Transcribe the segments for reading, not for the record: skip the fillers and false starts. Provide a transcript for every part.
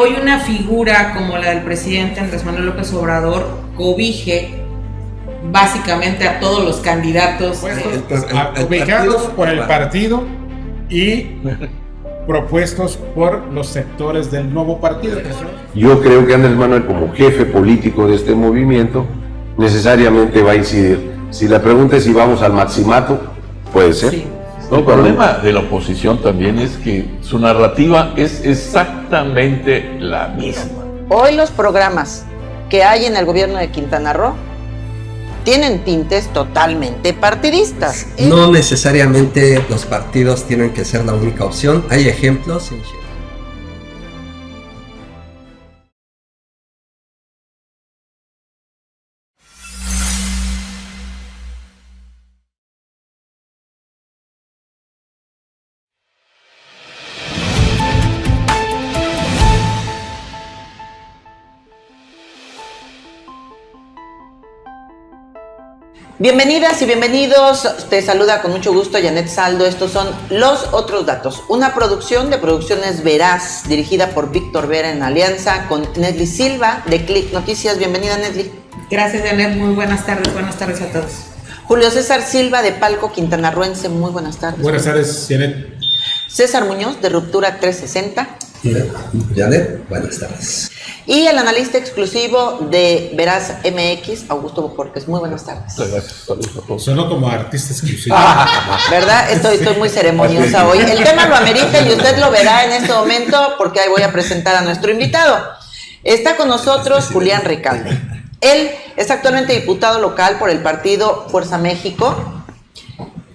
hoy una figura como la del presidente Andrés Manuel López Obrador cobije básicamente a todos los candidatos cobijados por el partido y propuestos por los sectores del nuevo partido. Yo creo que Andrés Manuel, como jefe político de este movimiento, necesariamente va a incidir. Si la pregunta es si vamos al maximato, puede ser. Sí. El problema de la oposición también es que su narrativa es exactamente la misma. Hoy los programas que hay en el gobierno de Quintana Roo tienen tintes totalmente partidistas. No necesariamente los partidos tienen que ser la única opción. Hay ejemplos en Chile. Bienvenidas y bienvenidos, te saluda con mucho gusto Janet Saldo. Estos son Los Otros Datos, una producción de Producciones Veraz, dirigida por Víctor Vera en alianza con Nesli Silva de Click Noticias. Bienvenida, Nesli. Gracias, Janet, muy buenas tardes a todos. Julio César Silva de Palco Quintanarroense, muy buenas tardes. Buenas tardes, Janet. César Muñoz de Ruptura 360. Janet, buenas tardes. Y el analista exclusivo de Veraz MX, Augusto Bocorques. Muy buenas tardes. Gracias, saludos a todos. Sonó como artista exclusivo. ¿Verdad? Estoy muy ceremoniosa hoy. El tema lo amerita y usted lo verá en este momento porque ahí voy a presentar a nuestro invitado. Está con nosotros Julián Recalde. Él es actualmente diputado local por el partido Fuerza México.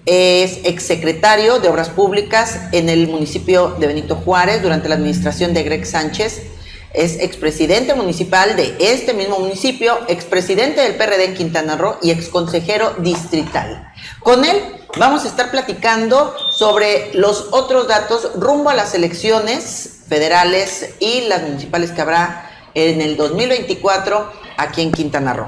Es exsecretario de Obras Públicas en el municipio de Benito Juárez durante la administración de Greg Sánchez. Es expresidente municipal de este mismo municipio, expresidente del PRD en Quintana Roo y exconsejero distrital. Con él vamos a estar platicando sobre los otros datos rumbo a las elecciones federales y las municipales que habrá en el 2024 aquí en Quintana Roo.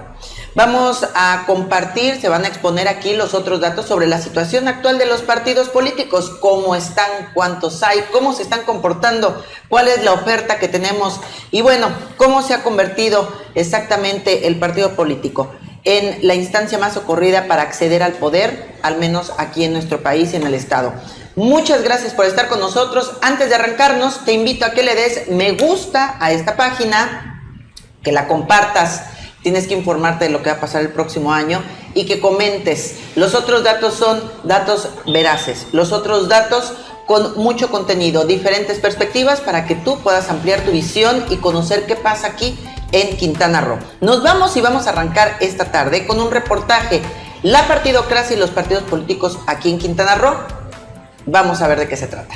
Vamos a compartir, se van a exponer aquí los otros datos sobre la situación actual de los partidos políticos, cómo están, cuántos hay, cómo se están comportando, cuál es la oferta que tenemos y bueno, cómo se ha convertido exactamente el partido político en la instancia más socorrida para acceder al poder, al menos aquí en nuestro país y en el estado. Muchas gracias por estar con nosotros. Antes de arrancarnos, te invito a que le des me gusta a esta página, que la compartas. Tienes que informarte de lo que va a pasar el próximo año y que comentes. Los otros datos son datos veraces, los otros datos con mucho contenido, diferentes perspectivas para que tú puedas ampliar tu visión y conocer qué pasa aquí en Quintana Roo. Nos vamos y vamos a arrancar esta tarde con un reportaje, la partidocracia y los partidos políticos aquí en Quintana Roo. Vamos a ver de qué se trata.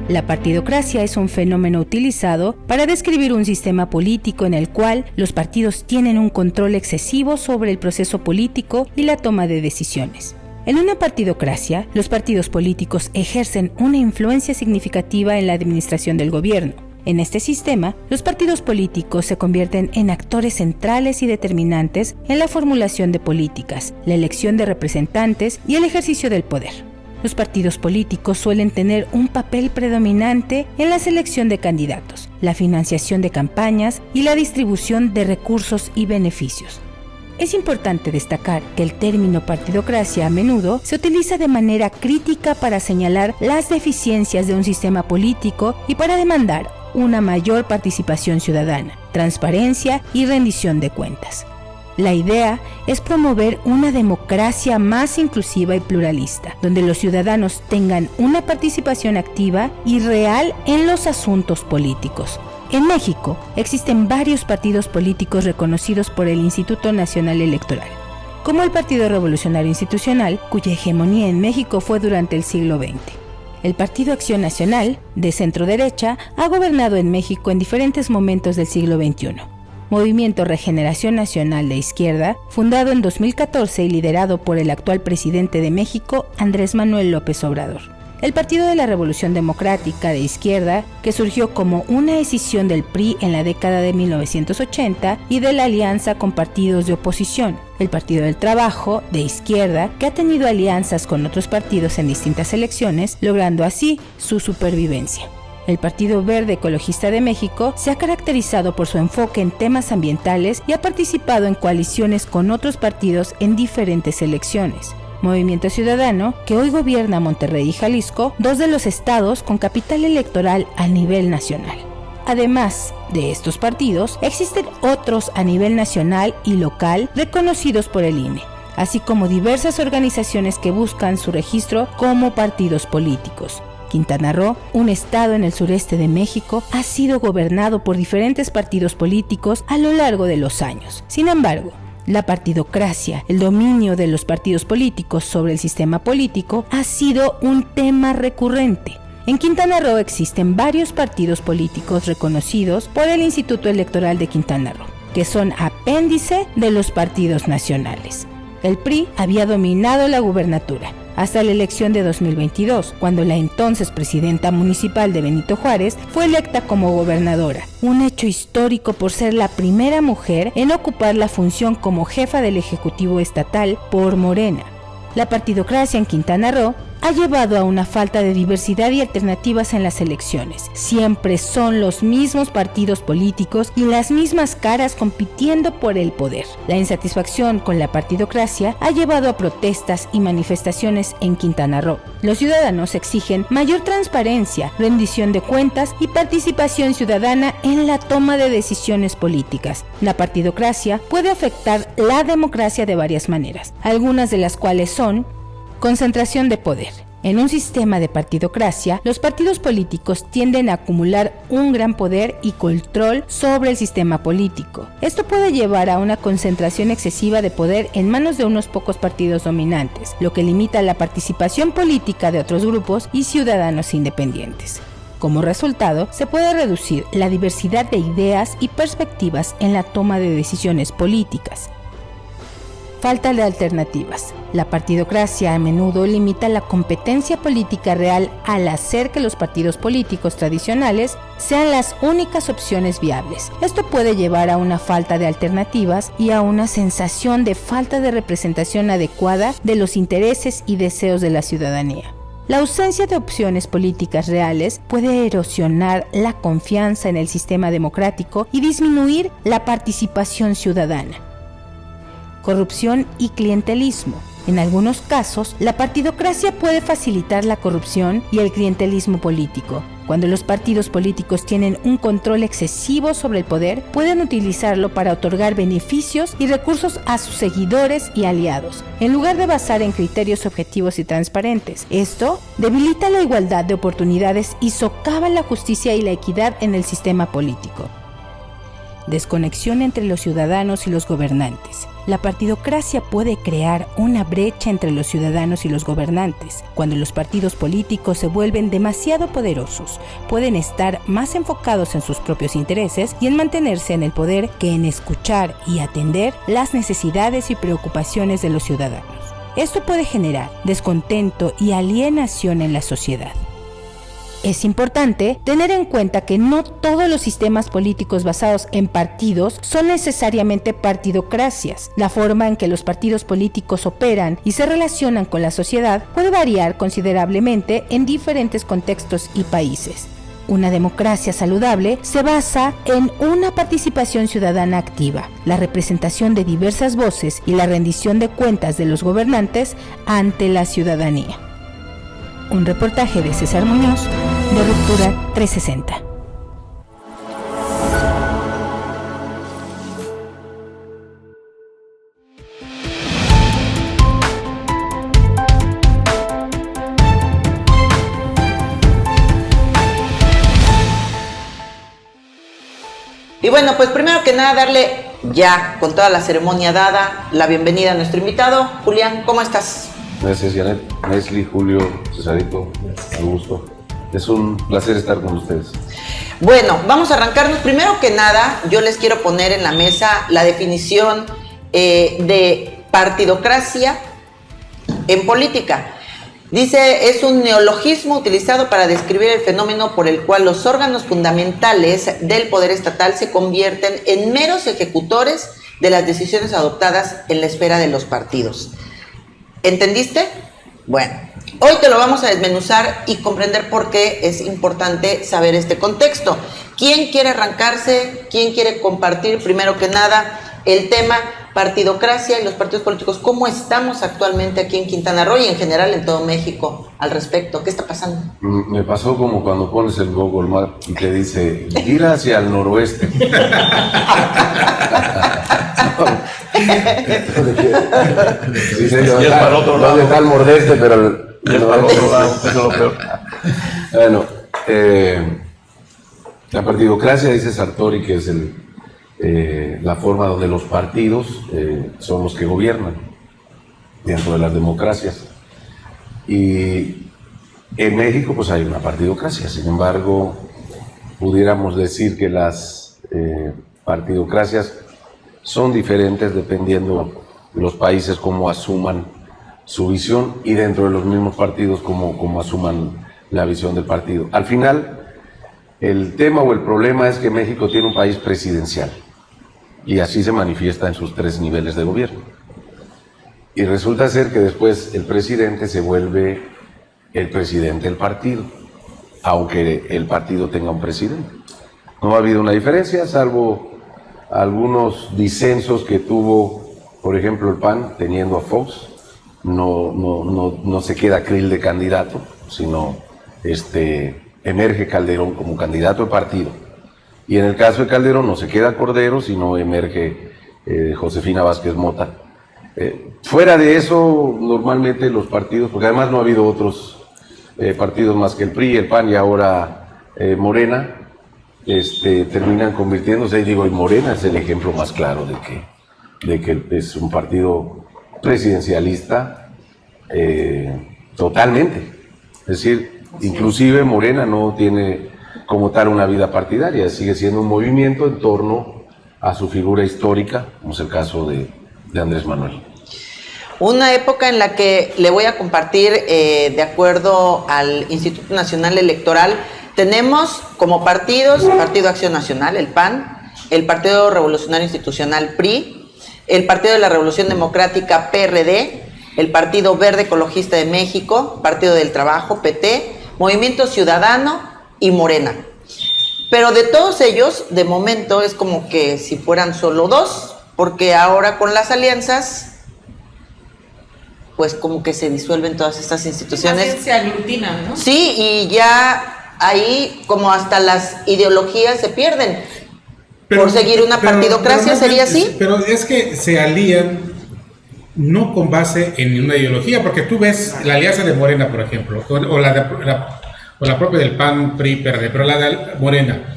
La partidocracia es un fenómeno utilizado para describir un sistema político en el cual los partidos tienen un control excesivo sobre el proceso político y la toma de decisiones. En una partidocracia, los partidos políticos ejercen una influencia significativa en la administración del gobierno. En este sistema, los partidos políticos se convierten en actores centrales y determinantes en la formulación de políticas, la elección de representantes y el ejercicio del poder. Los partidos políticos suelen tener un papel predominante en la selección de candidatos, la financiación de campañas y la distribución de recursos y beneficios. Es importante destacar que el término partidocracia a menudo se utiliza de manera crítica para señalar las deficiencias de un sistema político y para demandar una mayor participación ciudadana, transparencia y rendición de cuentas. La idea es promover una democracia más inclusiva y pluralista, donde los ciudadanos tengan una participación activa y real en los asuntos políticos. En México existen varios partidos políticos reconocidos por el Instituto Nacional Electoral, como el Partido Revolucionario Institucional, cuya hegemonía en México fue durante el siglo XX. El Partido Acción Nacional, de centro-derecha, ha gobernado en México en diferentes momentos del siglo XXI. Movimiento Regeneración Nacional de Izquierda, fundado en 2014 y liderado por el actual presidente de México, Andrés Manuel López Obrador. el Partido de la Revolución Democrática de izquierda, que surgió como una escisión del PRI en la década de 1980 y de la alianza con partidos de oposición, el Partido del Trabajo de izquierda, que ha tenido alianzas con otros partidos en distintas elecciones, logrando así su supervivencia. El Partido Verde Ecologista de México se ha caracterizado por su enfoque en temas ambientales y ha participado en coaliciones con otros partidos en diferentes elecciones. Movimiento Ciudadano, que hoy gobierna Monterrey y Jalisco, dos de los estados con capital electoral a nivel nacional. Además de estos partidos, existen otros a nivel nacional y local reconocidos por el INE, así como diversas organizaciones que buscan su registro como partidos políticos. Quintana Roo, un estado en el sureste de México, ha sido gobernado por diferentes partidos políticos a lo largo de los años. Sin embargo, la partidocracia, el dominio de los partidos políticos sobre el sistema político, ha sido un tema recurrente. En Quintana Roo existen varios partidos políticos reconocidos por el Instituto Electoral de Quintana Roo, que son apéndice de los partidos nacionales. El PRI había dominado la gubernatura hasta la elección de 2022, cuando la entonces presidenta municipal de Benito Juárez fue electa como gobernadora, un hecho histórico por ser la primera mujer en ocupar la función como jefa del Ejecutivo Estatal por Morena. La partidocracia en Quintana Roo ha llevado a una falta de diversidad y alternativas en las elecciones. Siempre son los mismos partidos políticos y las mismas caras compitiendo por el poder. La insatisfacción con la partidocracia ha llevado a protestas y manifestaciones en Quintana Roo. Los ciudadanos exigen mayor transparencia, rendición de cuentas y participación ciudadana en la toma de decisiones políticas. La partidocracia puede afectar la democracia de varias maneras, algunas de las cuales son: concentración de poder. En un sistema de partidocracia, los partidos políticos tienden a acumular un gran poder y control sobre el sistema político. Esto puede llevar a una concentración excesiva de poder en manos de unos pocos partidos dominantes, lo que limita la participación política de otros grupos y ciudadanos independientes. Como resultado, se puede reducir la diversidad de ideas y perspectivas en la toma de decisiones políticas. Falta de alternativas. La partidocracia a menudo limita la competencia política real al hacer que los partidos políticos tradicionales sean las únicas opciones viables. Esto puede llevar a una falta de alternativas y a una sensación de falta de representación adecuada de los intereses y deseos de la ciudadanía. La ausencia de opciones políticas reales puede erosionar la confianza en el sistema democrático y disminuir la participación ciudadana. Corrupción y clientelismo. En algunos casos, la partidocracia puede facilitar la corrupción y el clientelismo político. Cuando los partidos políticos tienen un control excesivo sobre el poder, pueden utilizarlo para otorgar beneficios y recursos a sus seguidores y aliados, en lugar de basar en criterios objetivos y transparentes. Esto debilita la igualdad de oportunidades y socava la justicia y la equidad en el sistema político. Desconexión entre los ciudadanos y los gobernantes. La partidocracia puede crear una brecha entre los ciudadanos y los gobernantes. Cuando los partidos políticos se vuelven demasiado poderosos, pueden estar más enfocados en sus propios intereses y en mantenerse en el poder que en escuchar y atender las necesidades y preocupaciones de los ciudadanos. Esto puede generar descontento y alienación en la sociedad. Es importante tener en cuenta que no todos los sistemas políticos basados en partidos son necesariamente partidocracias. La forma en que los partidos políticos operan y se relacionan con la sociedad puede variar considerablemente en diferentes contextos y países. Una democracia saludable se basa en una participación ciudadana activa, la representación de diversas voces y la rendición de cuentas de los gobernantes ante la ciudadanía. Un reportaje de César Muñoz, de Ruptura 360. Y bueno, pues primero que nada darle ya, con toda la ceremonia dada, la bienvenida a nuestro invitado. Julián, ¿cómo estás? Gracias, Janet, Leslie, Julio, Cesarito, un gusto. Es un placer estar con ustedes. Bueno, vamos a arrancarnos. Primero que nada, yo les quiero poner en la mesa la definición de partidocracia en política. Dice, es un neologismo utilizado para describir el fenómeno por el cual los órganos fundamentales del poder estatal se convierten en meros ejecutores de las decisiones adoptadas en la esfera de los partidos. ¿Entendiste? Bueno, hoy te lo vamos a desmenuzar y comprender por qué es importante saber este contexto. ¿Quién quiere arrancarse? ¿Quién quiere compartir, primero que nada, el tema partidocracia y los partidos políticos? ¿Cómo estamos actualmente aquí en Quintana Roo y en general en todo México al respecto? ¿Qué está pasando? Me pasó como cuando pones el Google Maps y te dice, gira hacia el noroeste. Sí, señor, Y es para otro lado. ¿Dónde está el nordeste? Pero Y es para el otro lado, eso es lo peor. Bueno, la partidocracia, dice Sartori, que es la forma donde los partidos son los que gobiernan dentro de las democracias. Y en México pues hay una partidocracia. Sin embargo, pudiéramos decir que las partidocracias son diferentes dependiendo de los países cómo asuman su visión y dentro de los mismos partidos cómo asuman la visión del partido. Al final, el tema o el problema es que México tiene un país presidencial y así se manifiesta en sus 3 niveles de gobierno. Y resulta ser que después el presidente se vuelve el presidente del partido, aunque el partido tenga un presidente. No ha habido una diferencia, salvo algunos disensos que tuvo, por ejemplo, el PAN, teniendo a Fox. No se queda Krill de candidato, sino emerge Calderón como candidato al partido. Y en el caso de Calderón no se queda Cordero, sino emerge Josefina Vázquez Mota. Fuera de eso, normalmente los partidos, porque además no ha habido otros partidos más que el PRI, el PAN y ahora Morena, terminan convirtiéndose, y Morena es el ejemplo más claro de que es un partido presidencialista totalmente. Es decir, inclusive Morena no tiene como tal una vida partidaria, sigue siendo un movimiento en torno a su figura histórica, como es el caso de Andrés Manuel. Una época en la que le voy a compartir, de acuerdo al Instituto Nacional Electoral, tenemos como partidos, Partido Acción Nacional, el PAN, el Partido Revolucionario Institucional, PRI, el Partido de la Revolución Democrática, PRD, el Partido Verde Ecologista de México, Partido del Trabajo, PT, Movimiento Ciudadano y Morena. Pero de todos ellos, de momento, es como que si fueran solo 2, porque ahora con las alianzas, pues como que se disuelven todas estas instituciones. Más bien se aglutinan, ¿no? Sí, y ya ahí como hasta las ideologías se pierden. Por seguir una partidocracia, ¿sería así? Pero es que se alían no con base en una ideología, porque tú ves la alianza de Morena, por ejemplo, o la propia del PAN, PRI, PRD, pero la de Morena,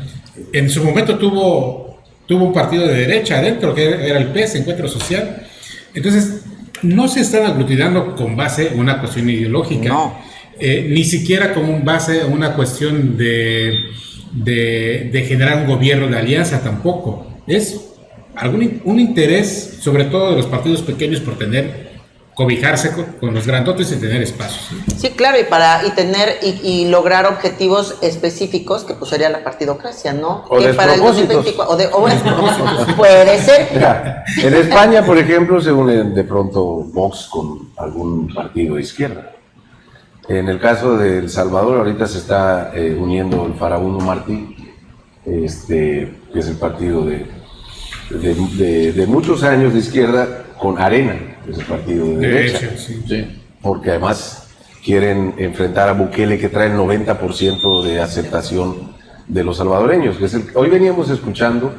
en su momento tuvo un partido de derecha adentro, que era el PES, Encuentro Social. Entonces, no se están aglutinando con base en una cuestión ideológica, no. Ni siquiera con base en una cuestión de generar un gobierno de alianza tampoco. Es un interés, sobre todo de los partidos pequeños, por cobijarse con los grandotes y tener espacios. Sí, claro, y lograr objetivos específicos, que pues sería la partidocracia, ¿no? O que para el 2024, puede ser. Mira, en España, por ejemplo, se une de pronto Vox con algún partido de izquierda. En el caso de El Salvador, ahorita se está uniendo el Farabundo Martí, que es el partido de muchos años de izquierda, con Arena, que es el partido de derecha. Sí. Porque además quieren enfrentar a Bukele, que trae el 90% de aceptación de los salvadoreños. Hoy veníamos escuchando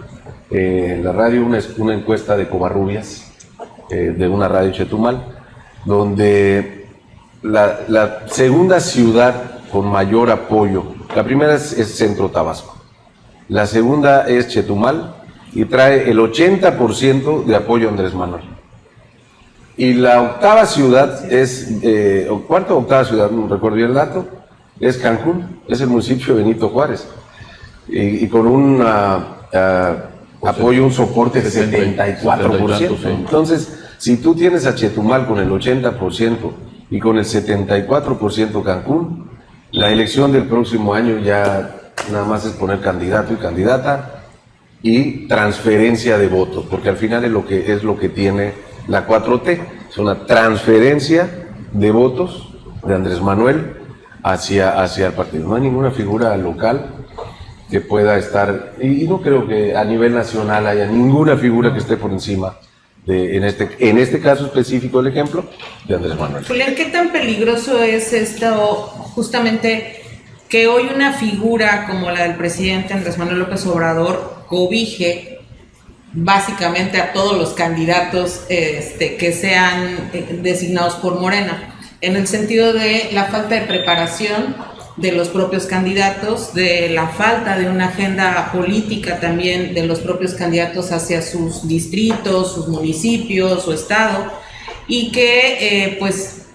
en la radio una encuesta de Covarrubias, de una radio Chetumal, donde la segunda ciudad con mayor apoyo, la primera es Centro Tabasco, la segunda es Chetumal y trae el 80% de apoyo a Andrés Manuel. Y la octava ciudad cuarta o octava ciudad, no recuerdo bien el dato, es Cancún, es el municipio de Benito Juárez, y con un apoyo, un soporte de 74%. Entonces, si tú tienes a Chetumal con el 80% y con el 74% Cancún, la elección del próximo año ya nada más es poner candidato y candidata y transferencia de votos, porque al final es lo que tiene la 4T, es una transferencia de votos de Andrés Manuel hacia el partido. No hay ninguna figura local que pueda estar, y no creo que a nivel nacional haya ninguna figura que esté por encima en este caso específico, el ejemplo de Andrés Manuel. Julián, ¿qué tan peligroso es esto, justamente, que hoy una figura como la del presidente Andrés Manuel López Obrador cobije básicamente a todos los candidatos que sean designados por Morena, en el sentido de la falta de preparación de los propios candidatos, de la falta de una agenda política también de los propios candidatos hacia sus distritos, sus municipios, su estado, y que pues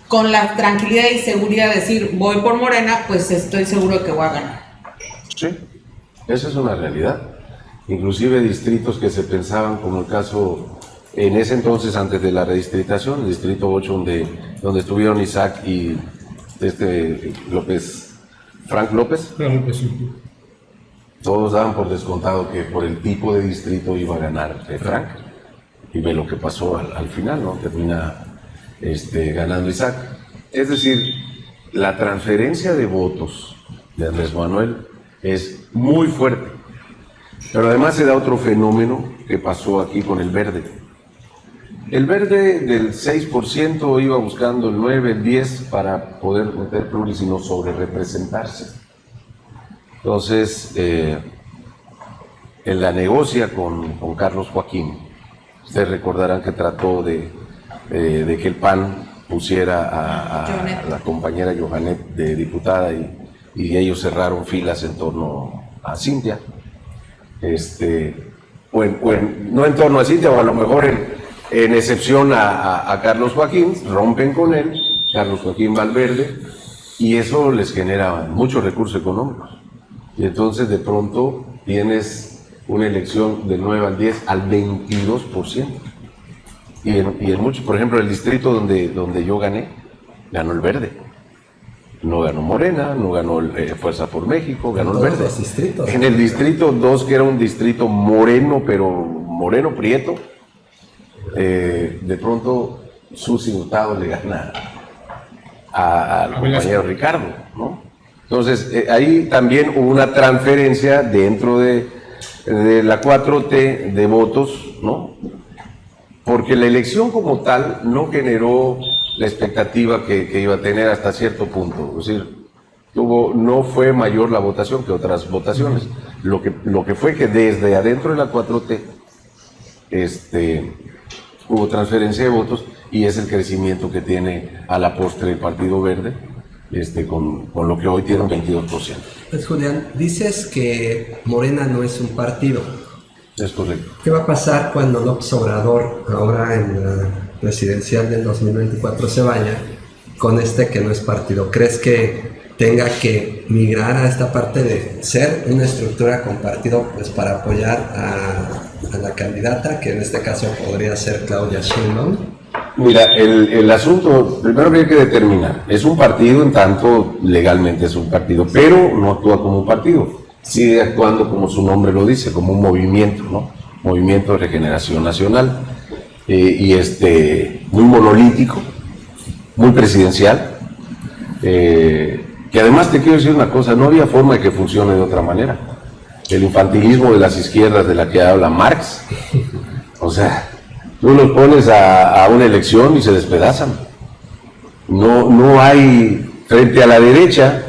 con la tranquilidad y seguridad de decir voy por Morena, pues estoy seguro de que voy a ganar? Sí, esa es una realidad. Inclusive distritos que se pensaban, como el caso en ese entonces antes de la redistritación, el distrito 8 donde estuvieron Isaac y Frank López, todos daban por descontado que por el tipo de distrito iba a ganar Frank, y ve lo que pasó al final, ¿no? Termina ganando Isaac. Es decir, la transferencia de votos de Andrés Manuel es muy fuerte, pero además se da otro fenómeno que pasó aquí con el Verde. El Verde del 6% iba buscando el 9, el 10 para poder meter pluris y no sobre representarse. Entonces, él la negocia con Carlos Joaquín. Ustedes recordarán que trató de que el PAN pusiera a la compañera Johanet de diputada y ellos cerraron filas en torno a Cintia. No en torno a Cintia, o a lo mejor en excepción a Carlos Joaquín, rompen con él, Carlos Joaquín Valverde, y eso les genera muchos recursos económicos. Y entonces de pronto tienes una elección del 9 al 10 al 22%. Y en muchos, por ejemplo, el distrito donde yo gané, ganó el Verde. No ganó Morena, no ganó Fuerza por México, ganó el Verde. En el distrito 2, que era un distrito moreno, pero moreno prieto, de pronto Susi Hurtado le gana al compañero Ricardo, ¿no? Entonces, ahí también hubo una transferencia dentro de la 4T de votos, ¿no? Porque la elección como tal no generó la expectativa que iba a tener hasta cierto punto. Es decir, no fue mayor la votación que otras votaciones. Lo que fue que desde adentro de la 4T hubo transferencia de votos, y es el crecimiento que tiene a la postre el Partido Verde, con lo que hoy tiene un 22%. Pues Julián, dices que Morena no es un partido. Es correcto. ¿Qué va a pasar cuando López Obrador, ahora en la presidencial del 2024, se vaya con que no es partido? ¿Crees que tenga que migrar a esta parte de ser una estructura con partido, pues para apoyar a la candidata, que en este caso podría ser Claudia Sheinbaum? Mira, el asunto, primero que hay que determinar, es un partido en tanto legalmente es un partido, pero no actúa como un partido, sigue actuando como su nombre lo dice, como un movimiento, ¿no? Movimiento de Regeneración Nacional, muy monolítico, muy presidencial, que además te quiero decir una cosa, no había forma de que funcione de otra manera. El infantilismo de las izquierdas de la que habla Marx, o sea, tú los pones a una elección y se despedazan. No hay, frente a la derecha,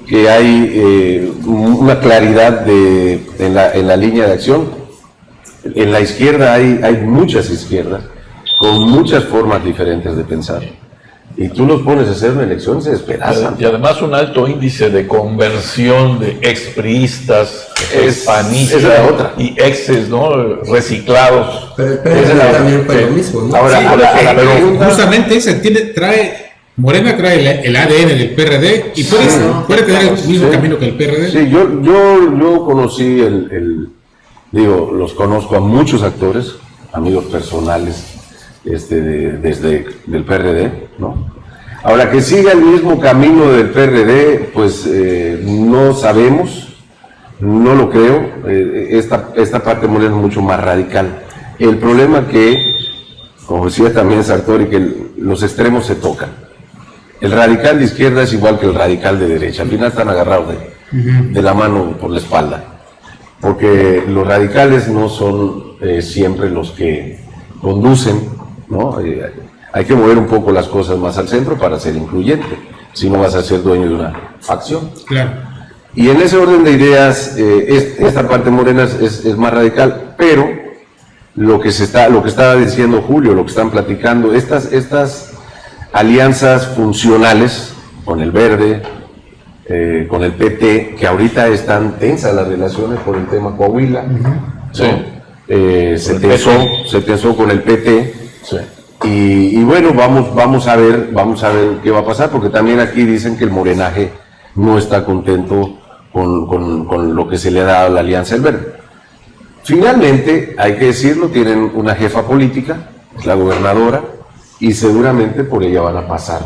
que hay una claridad en la línea de acción. En la izquierda hay muchas izquierdas, con muchas formas diferentes de pensar. Y tú los pones a hacer una elección y se despedazan. Y además un alto índice de conversión de expriistas, panistas y exes, ¿no? Reciclados. Pero el PRD también fue lo mismo, ¿no? Ahora, pero justamente Morena trae el ADN del PRD y puede tener el mismo camino que el PRD. Sí, yo conocí los conozco a muchos actores, amigos personales, desde del PRD, ¿no? Ahora, que siga el mismo camino del PRD, pues no sabemos, no lo creo. Esta parte morena es mucho más radical. El problema que, como decía también Sartori, que los extremos se tocan. El radical de izquierda es igual que el radical de derecha. Al final están agarrados de la mano por la espalda. Porque los radicales no son siempre los que conducen, ¿no? Hay que mover un poco las cosas más al centro para ser incluyente. Si no vas a ser dueño de una facción. Claro. Y en ese orden de ideas, esta parte morena es más radical, pero lo que estaba diciendo Julio, lo que están platicando, estas alianzas funcionales con el Verde, con el PT, que ahorita están tensas las relaciones por el tema Coahuila, Sí. se tensó con el PT, Sí. y bueno, vamos a ver qué va a pasar, porque también aquí dicen que el morenaje no está contento con lo que se le ha dado a la Alianza del Verde. Finalmente, hay que decirlo, tienen una jefa política, es la gobernadora, y seguramente por ella van a pasar,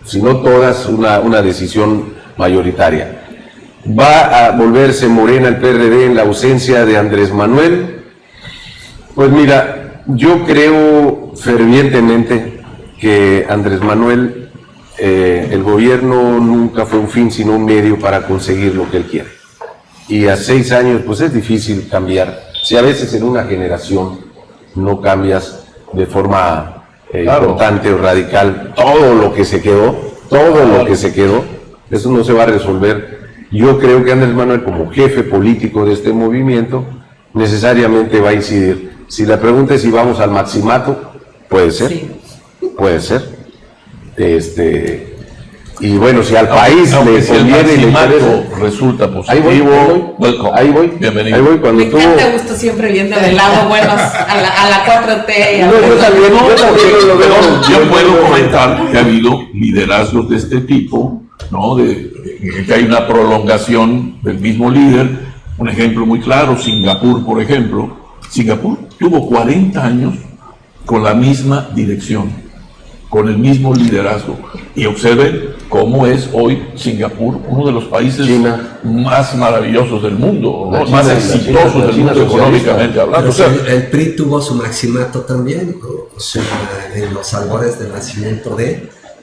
si no todas, una decisión mayoritaria. ¿Va a volverse morena el PRD en la ausencia de Andrés Manuel? Pues mira, yo creo fervientemente que Andrés Manuel, el gobierno nunca fue un fin sino un medio para conseguir lo que él quiere. Y a 6 años pues es difícil cambiar. Si a veces en una generación no cambias de forma importante o radical todo lo que se quedó, eso no se va a resolver. Yo creo que Andrés Manuel, como jefe político de este movimiento, necesariamente va a incidir. Si la pregunta es si vamos al maximato, puede ser, Sí. puede ser. Y bueno, si al país Aunque le si el conviene y le maximato interesa. resulta Ahí voy, positivo, welcome. ahí voy. Bienvenido. Ahí voy cuando Me tú. encanta Gusto siempre viendo del lado buenos a la 4T. Y a No, yo también lo veo. Yo puedo comentar que ha habido liderazgos de este tipo, ¿no? Que hay una prolongación del mismo líder. Un ejemplo muy claro, Singapur, por ejemplo. Singapur tuvo 40 años con la misma dirección, con el mismo liderazgo. Y observen cómo es hoy Singapur uno de los países China. más maravillosos del mundo, La ¿no? China, Más la exitosos China, la del China mundo socialista. económicamente hablando. Pero O sea, el PRI tuvo su maximato también, o sea, en los albores del nacimiento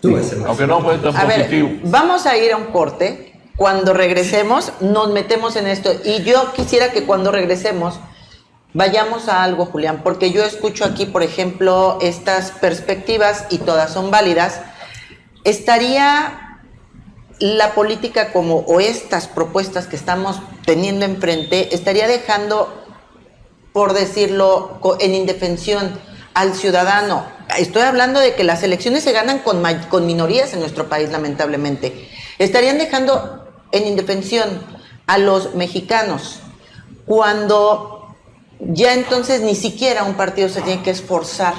tuvo ese maximato. aunque no fue tan A ver, positivo. vamos a ir a un corte. Cuando regresemos, nos metemos en esto. Y yo quisiera que cuando regresemos, vayamos a algo, Julián, porque yo escucho aquí, por ejemplo, estas perspectivas y todas son válidas. ¿Estaría la política o estas propuestas que estamos teniendo enfrente, estaría dejando, por decirlo, en indefensión al ciudadano? Estoy hablando de que las elecciones se ganan con minorías en nuestro país, lamentablemente. Estarían dejando en indefensión a los mexicanos cuando ya entonces ni siquiera un partido se tiene que esforzar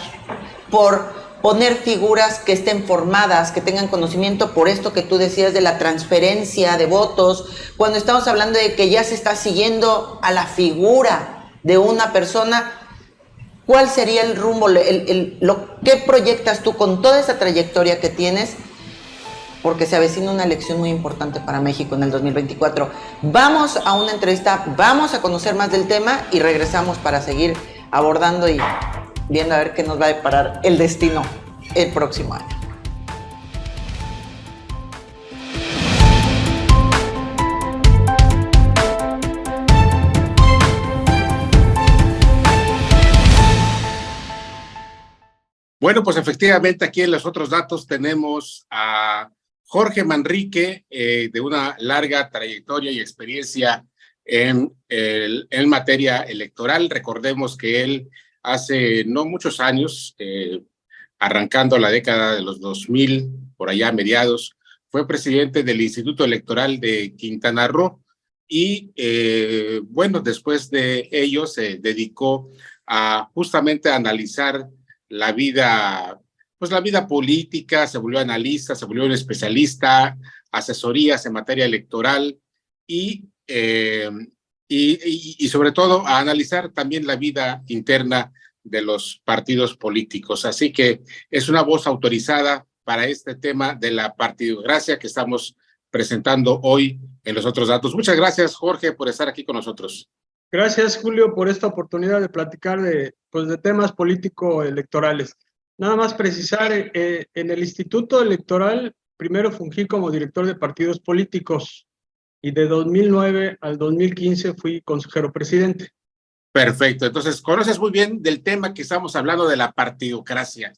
por poner figuras que estén formadas, que tengan conocimiento, por esto que tú decías de la transferencia de votos, cuando estamos hablando de que ya se está siguiendo a la figura de una persona. ¿Cuál sería el rumbo, qué proyectas tú con toda esa trayectoria que tienes? Porque se avecina una elección muy importante para México en el 2024. Vamos a una entrevista, vamos a conocer más del tema y regresamos para seguir abordando y viendo a ver qué nos va a deparar el destino el próximo año. Bueno, pues efectivamente aquí en los otros datos tenemos a Jorge Manrique, de una larga trayectoria y experiencia en materia electoral. Recordemos que él hace no muchos años, arrancando la década de los 2000, por allá a mediados, fue presidente del Instituto Electoral de Quintana Roo y bueno, después de ello se dedicó a justamente a analizar la vida política, se volvió analista, se volvió un especialista, asesorías en materia electoral y sobre todo a analizar también la vida interna de los partidos políticos. Así que es una voz autorizada para este tema de la partidocracia que estamos presentando hoy en Los Otros Datos. Muchas gracias, Jorge, por estar aquí con nosotros. Gracias, Julio, por esta oportunidad de platicar de temas político-electorales. Nada más precisar, en el Instituto Electoral, primero fungí como director de partidos políticos y de 2009 al 2015 fui consejero presidente. Perfecto, entonces conoces muy bien del tema que estamos hablando de la partidocracia.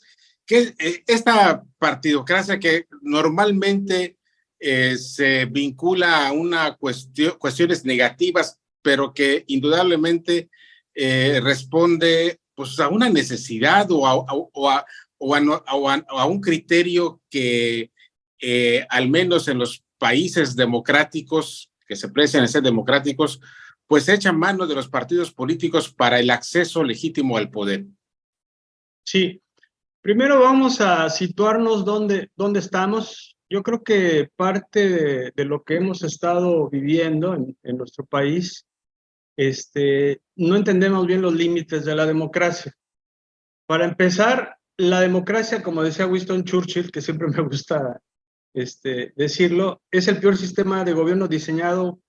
Que esta partidocracia que normalmente se vincula a cuestiones negativas, pero que indudablemente responde pues, a una necesidad o a un criterio que al menos en los países democráticos, que se precian de ser democráticos, pues echan mano de los partidos políticos para el acceso legítimo al poder. Sí, primero vamos a situarnos dónde estamos. Yo creo que parte de lo que hemos estado viviendo en nuestro país, no entendemos bien los límites de la democracia. Para empezar, la democracia, como decía Winston Churchill, que siempre me gusta decirlo, es el peor sistema de gobierno diseñado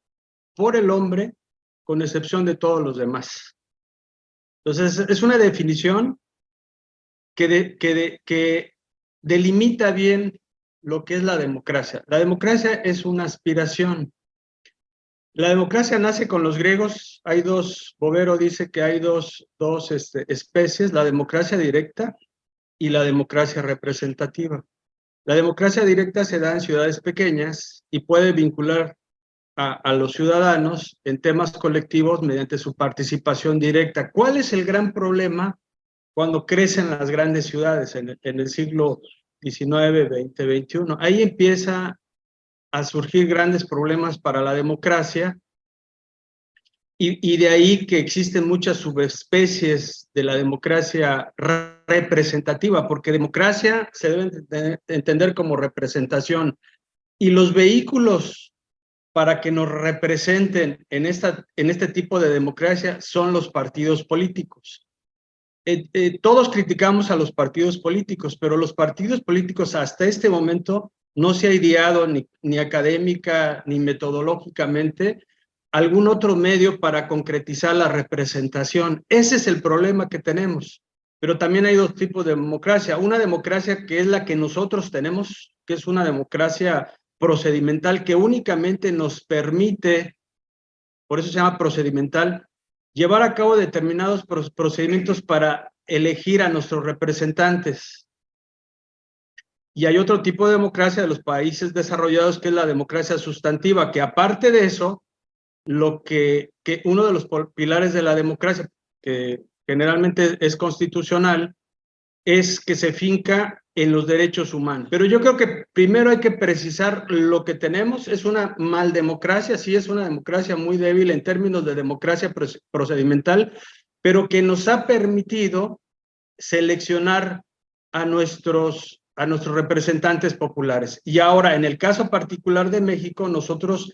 por el hombre, con excepción de todos los demás. Entonces, es una definición que delimita bien lo que es la democracia. La democracia es una aspiración. La democracia nace con los griegos. Hay Bovero dice que hay dos especies, la democracia directa y la democracia representativa. La democracia directa se da en ciudades pequeñas y puede vincular a los ciudadanos en temas colectivos mediante su participación directa. ¿Cuál es el gran problema cuando crecen las grandes ciudades en el siglo XIX, XX, XXI? Ahí empieza a surgir grandes problemas para la democracia y de ahí que existen muchas subespecies de la democracia representativa, porque democracia se debe entender como representación y los vehículos para que nos representen en este tipo de democracia son los partidos políticos. Todos criticamos a los partidos políticos, pero los partidos políticos hasta este momento no se ha ideado ni académica ni metodológicamente algún otro medio para concretizar la representación. Ese es el problema que tenemos. Pero también hay dos tipos de democracia. Una democracia que es la que nosotros tenemos, que es una democracia procedimental que únicamente nos permite, por eso se llama procedimental, llevar a cabo determinados procedimientos para elegir a nuestros representantes. Y hay otro tipo de democracia de los países desarrollados que es la democracia sustantiva, que aparte de eso, que uno de los pilares de la democracia, que generalmente es constitucional, es que se finca en los derechos humanos. Pero yo creo que primero hay que precisar lo que tenemos. Es una maldemocracia, sí es una democracia muy débil en términos de democracia procedimental, pero que nos ha permitido seleccionar a nuestros representantes populares. Y ahora, en el caso particular de México, nosotros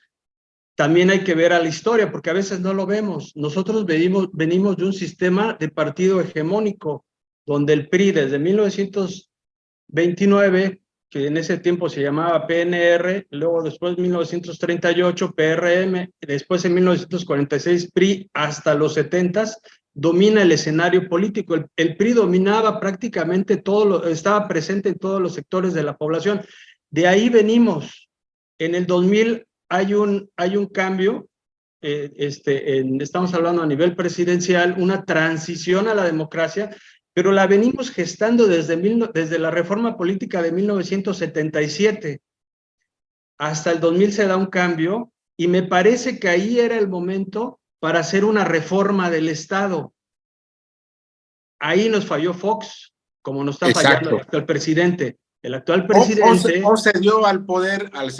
también hay que ver a la historia, porque a veces no lo vemos. Nosotros venimos de un sistema de partido hegemónico, donde el PRI desde 1929, que en ese tiempo se llamaba PNR, luego después 1938 PRM, después en 1946 PRI hasta los 70s, domina el escenario político. El PRI dominaba prácticamente todo, estaba presente en todos los sectores de la población. De ahí venimos. En el 2000 hay un cambio, estamos hablando a nivel presidencial, una transición a la democracia, pero la venimos gestando desde la reforma política de 1977 hasta el 2000 se da un cambio y me parece que ahí era el momento para hacer una reforma del Estado. Ahí nos falló Fox, como nos está fallando el actual presidente. El actual presidente... O se dio al poder, al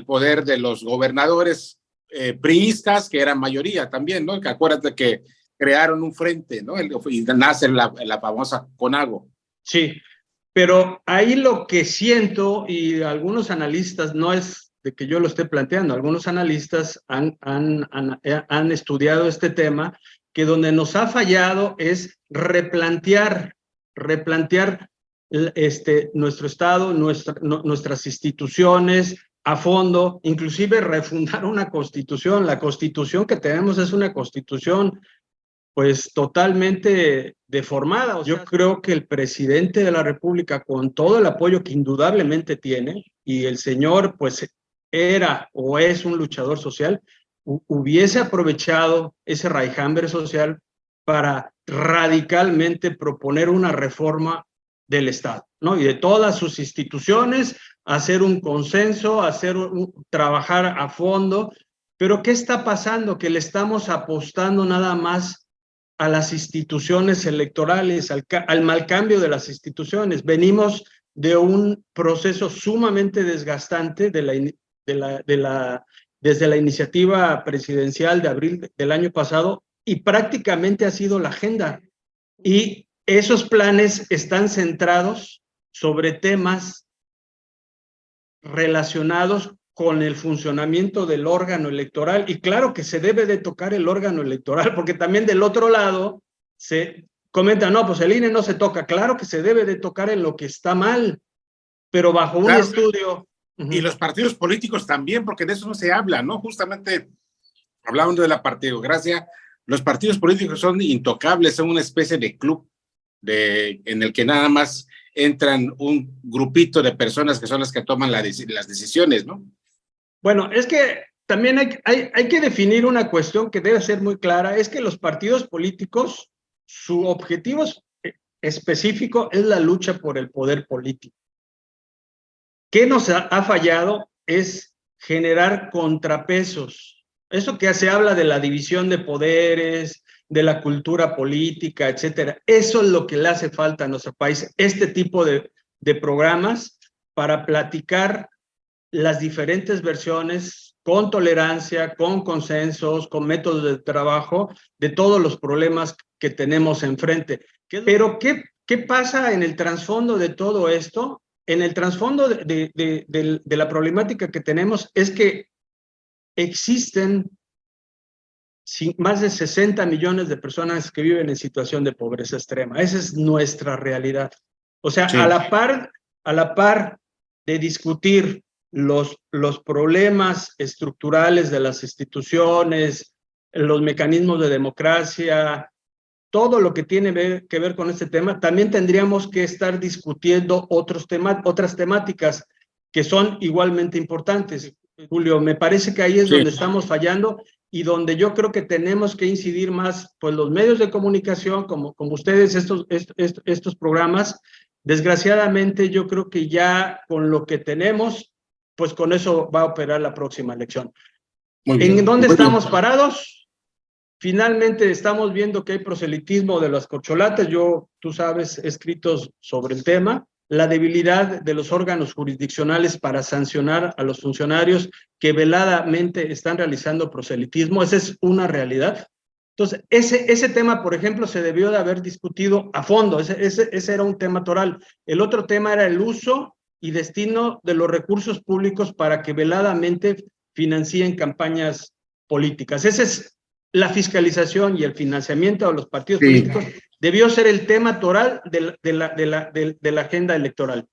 poder de los gobernadores priistas, que eran mayoría también, ¿no? Que acuérdate que crearon un frente, ¿no? Y nace la famosa CONAGO. Sí, pero ahí lo que siento, y algunos analistas, no es de que yo lo esté planteando, algunos analistas han estudiado este tema, que donde nos ha fallado es replantear nuestro Estado, nuestras instituciones a fondo, inclusive refundar una constitución. La constitución que tenemos es una constitución pues totalmente deformada. O sea, yo creo que el presidente de la República, con todo el apoyo que indudablemente tiene, y el señor pues era o es un luchador social, hubiese aprovechado ese raigambre social para radicalmente proponer una reforma del Estado, ¿no? Y de todas sus instituciones, hacer un consenso, trabajar a fondo. Pero ¿qué está pasando? Que le estamos apostando nada más a las instituciones electorales, al mal cambio de las instituciones. Venimos de un proceso sumamente desgastante desde la iniciativa presidencial de abril del año pasado, y prácticamente ha sido la agenda. Y esos planes están centrados sobre temas relacionados con el funcionamiento del órgano electoral, y claro que se debe de tocar el órgano electoral, porque también del otro lado se comenta, no, pues el INE no se toca. Claro que se debe de tocar en lo que está mal, pero bajo un estudio. Y los partidos políticos también, porque de eso no se habla, ¿no? Justamente hablando de la partidocracia, los partidos políticos son intocables, son una especie de club en el que nada más entran un grupito de personas que son las que toman las decisiones, ¿no? Bueno, es que también hay que definir una cuestión que debe ser muy clara, es que los partidos políticos, su objetivo específico es la lucha por el poder político. ¿Qué nos ha fallado? Es generar contrapesos. Eso que se habla de la división de poderes, de la cultura política, etcétera. Eso es lo que le hace falta a nuestro país, este tipo de programas para platicar las diferentes versiones con tolerancia, con consensos, con métodos de trabajo de todos los problemas que tenemos enfrente. Pero ¿qué pasa en el trasfondo de todo esto? En el trasfondo de la problemática que tenemos es que existen más de 60 millones de personas que viven en situación de pobreza extrema. Esa es nuestra realidad. O sea, sí, a la par de discutir los problemas estructurales de las instituciones, los mecanismos de democracia, todo lo que tiene que ver con este tema, también tendríamos que estar discutiendo otras temáticas que son igualmente importantes. Julio, me parece que ahí es donde estamos fallando y donde yo creo que tenemos que incidir más, pues los medios de comunicación, como ustedes, estos programas. Desgraciadamente, yo creo que ya con lo que tenemos, pues con eso va a operar la próxima elección. ¿En dónde estamos parados? Finalmente estamos viendo que hay proselitismo de las corcholatas. Tú sabes, he escrito sobre el tema, la debilidad de los órganos jurisdiccionales para sancionar a los funcionarios que veladamente están realizando proselitismo. Esa es una realidad. Entonces, ese tema, por ejemplo, se debió de haber discutido a fondo. Ese era un tema toral. El otro tema era el uso y destino de los recursos públicos para que veladamente financien campañas políticas. Esa es la fiscalización y el financiamiento de los partidos políticos. Debió ser el tema toral de la agenda electoral.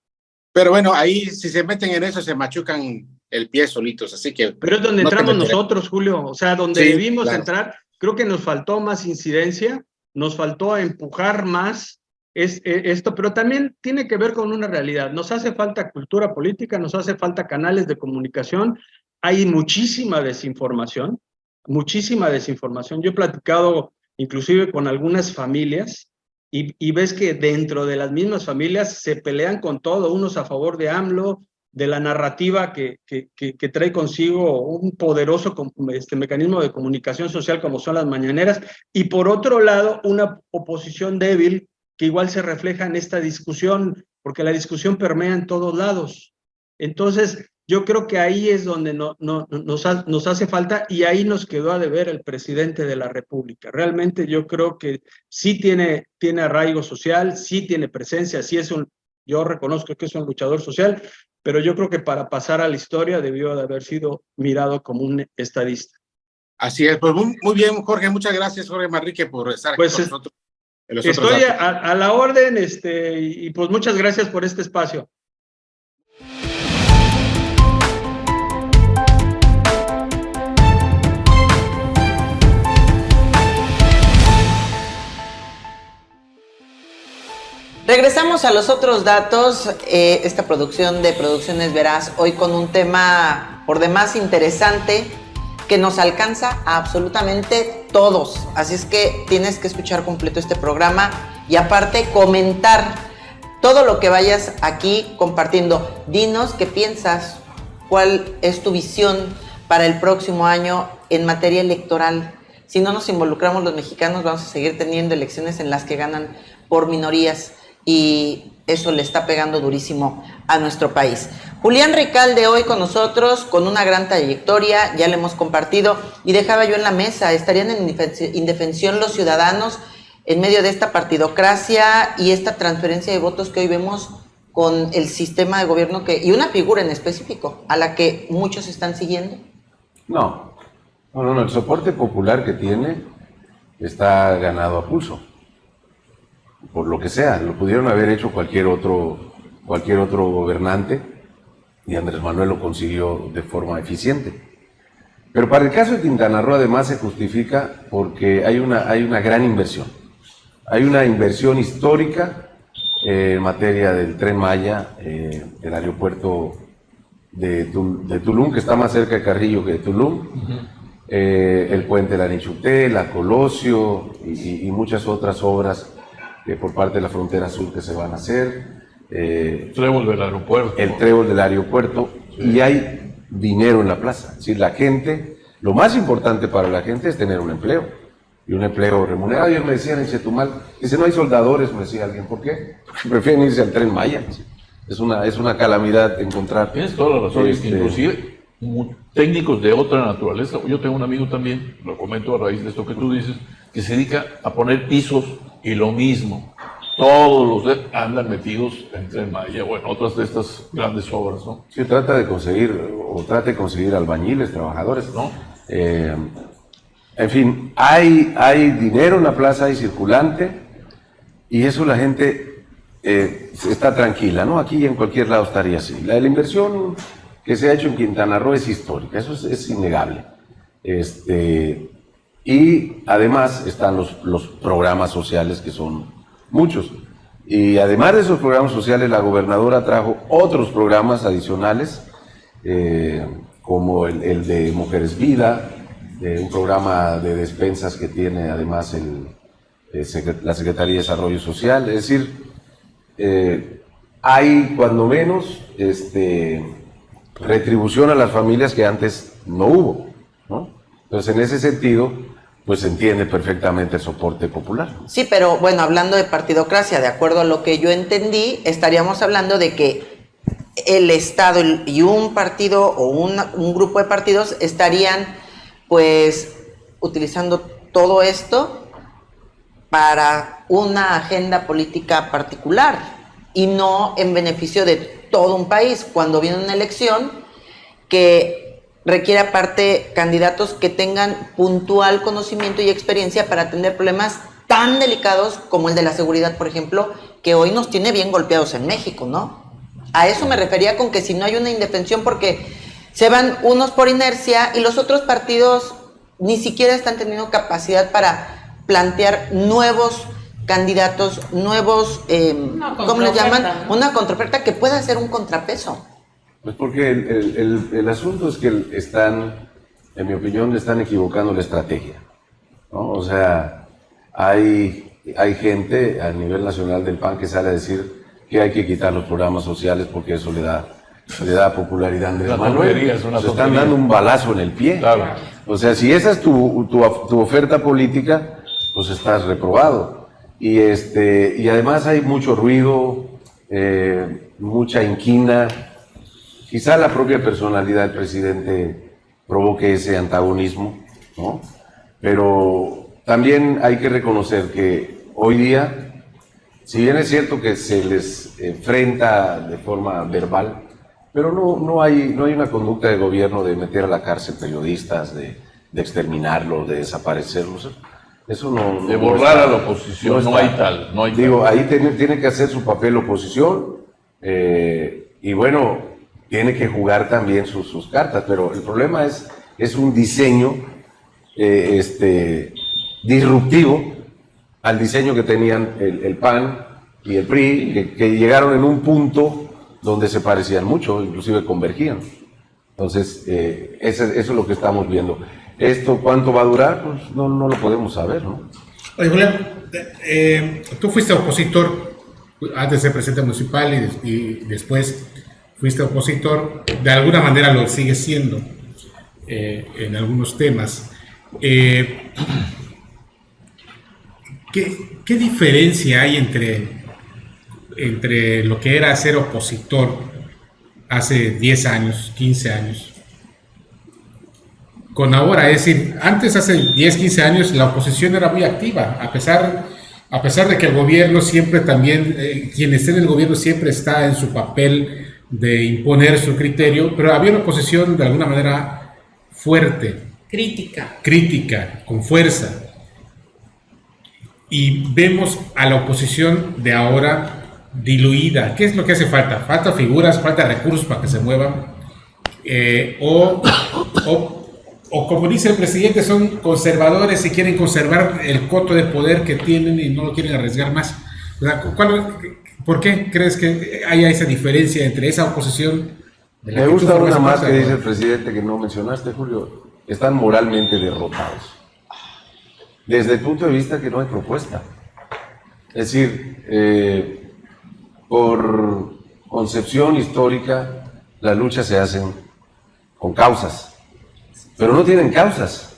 Pero bueno, ahí si se meten en eso se machucan el pie solitos, así que... Pero es donde entramos nosotros, Julio, o sea, donde debimos entrar. Creo que nos faltó más incidencia, nos faltó empujar más esto, pero también tiene que ver con una realidad. Nos hace falta cultura política, nos hace falta canales de comunicación, hay muchísima desinformación. Yo he platicado inclusive con algunas familias y ves que dentro de las mismas familias se pelean con todo, unos a favor de AMLO, de la narrativa que trae consigo un poderoso mecanismo de comunicación social como son las mañaneras, y por otro lado una oposición débil que igual se refleja en esta discusión, porque la discusión permea en todos lados. Entonces, yo creo que ahí es donde nos hace falta, y ahí nos quedó a deber el presidente de la República. Realmente yo creo que sí tiene arraigo social, sí tiene presencia, yo reconozco que es un luchador social, pero yo creo que para pasar a la historia debió de haber sido mirado como un estadista. Así es, pues muy bien, Jorge, muchas gracias, Jorge Manrique, por estar aquí con nosotros Estoy a la orden, y pues muchas gracias por este espacio. Regresamos a los otros datos. Esta producción de Producciones Veraz, hoy con un tema por demás interesante que nos alcanza a absolutamente todos. Así es que tienes que escuchar completo este programa y aparte comentar todo lo que vayas aquí compartiendo. Dinos qué piensas, cuál es tu visión para el próximo año en materia electoral. Si no nos involucramos los mexicanos, vamos a seguir teniendo elecciones en las que ganan por minorías. Y eso le está pegando durísimo a nuestro país. Julián Ricalde hoy con nosotros, con una gran trayectoria, ya le hemos compartido, y dejaba yo en la mesa, ¿estarían en indefensión los ciudadanos en medio de esta partidocracia y esta transferencia de votos que hoy vemos con el sistema de gobierno y una figura en específico a la que muchos están siguiendo? No, el soporte popular que tiene está ganado a pulso. Por lo que sea, lo pudieron haber hecho cualquier otro gobernante y Andrés Manuel lo consiguió de forma eficiente. Pero para el caso de Quintana Roo además se justifica porque hay una gran inversión. Hay una inversión histórica en materia del Tren Maya, el aeropuerto de Tulum, que está más cerca de Carrillo que de Tulum, el puente de la Nichuté, la Colosio y muchas otras obras por parte de la frontera sur que se van a hacer. El trébol del aeropuerto. El trébol del aeropuerto. Sí. Y hay dinero en la plaza. Es decir, la gente, lo más importante para la gente es tener un empleo. Y un empleo remunerado. Ellos me decían en Chetumal, dice, no hay soldadores, me decía alguien. ¿Por qué? Porque prefieren irse al Tren Maya. Es una calamidad encontrar. Tienes toda la razón, inclusive técnicos de otra naturaleza. Yo tengo un amigo también, lo comento a raíz de esto que tú dices, que se dedica a poner pisos y lo mismo. Todos los andan metidos en Tren Maya o en otras de estas grandes obras, ¿no? Sí, trata de conseguir albañiles, trabajadores, ¿no? En fin, hay dinero en la plaza, hay circulante, y eso la gente está tranquila, ¿no? Aquí en cualquier lado estaría así. La inversión que se ha hecho en Quintana Roo es histórica, eso es innegable. Y además están los programas sociales, que son muchos. Y además de esos programas sociales, la gobernadora trajo otros programas adicionales, como el de Mujeres Vida, un programa de despensas que tiene además la Secretaría de Desarrollo Social. Es decir, hay cuando menos retribución a las familias que antes no hubo, ¿no? Entonces, en ese sentido, pues se entiende perfectamente el soporte popular. Sí, pero bueno, hablando de partidocracia, de acuerdo a lo que yo entendí, estaríamos hablando de que el Estado y un partido o un grupo de partidos estarían pues utilizando todo esto para una agenda política particular y no en beneficio de todo un país, cuando viene una elección que requiere aparte candidatos que tengan puntual conocimiento y experiencia para atender problemas tan delicados como el de la seguridad, por ejemplo, que hoy nos tiene bien golpeados en México, ¿no? A eso me refería con que si no hay una indefensión, porque se van unos por inercia y los otros partidos ni siquiera están teniendo capacidad para plantear nuevos candidatos, nuevos, ¿cómo les llaman? Una contraoferta que pueda ser un contrapeso. Pues porque el asunto es que en mi opinión, están equivocando la estrategia, ¿no? O sea, hay gente a nivel nacional del PAN que sale a decir que hay que quitar los programas sociales porque eso le da popularidad a Andrés Manuel. Se están dando un balazo en el pie. Claro. O sea, si esa es tu oferta política, pues estás reprobado. Y además hay mucho ruido, mucha inquina. Quizá la propia personalidad del presidente provoque ese antagonismo, ¿no? Pero también hay que reconocer que hoy día, si bien es cierto que se les enfrenta de forma verbal, pero no hay una conducta de gobierno de meter a la cárcel periodistas, de exterminarlos, de desaparecerlos. Eso no... De no borrar está- a la oposición, no está. hay tal, no hay Digo, tal. ahí tiene que hacer su papel la oposición, y bueno, tiene que jugar también sus cartas, pero el problema es un diseño disruptivo al diseño que tenían el PAN y el PRI, que llegaron en un punto donde se parecían mucho, inclusive convergían. Entonces, eso es lo que estamos viendo. ¿Esto cuánto va a durar? Pues no lo podemos saber, ¿no? Oye, Julián, tú fuiste opositor antes de ser presidente municipal y después fuiste opositor, de alguna manera lo sigues siendo en algunos temas. ¿Qué diferencia hay entre lo que era ser opositor hace 10 años, 15 años, con ahora? Es decir, antes, hace 10, 15 años, la oposición era muy activa, a pesar de que el gobierno siempre también, quien esté en el gobierno siempre está en su papel de imponer su criterio, pero había una oposición de alguna manera fuerte, crítica, con fuerza. Y vemos a la oposición de ahora diluida. ¿Qué es lo que hace falta? ¿Falta figuras, falta recursos para que se muevan? O como dice el presidente, son conservadores y quieren conservar el coto de poder que tienen y no lo quieren arriesgar más. O sea, ¿por qué crees que haya esa diferencia entre esa oposición? De la Me que gusta tú formas una más parte? que dice el presidente que no mencionaste, Julio. Están moralmente derrotados. Desde el punto de vista que no hay propuesta. Es decir, por concepción histórica, las luchas se hacen con causas, pero no tienen causas.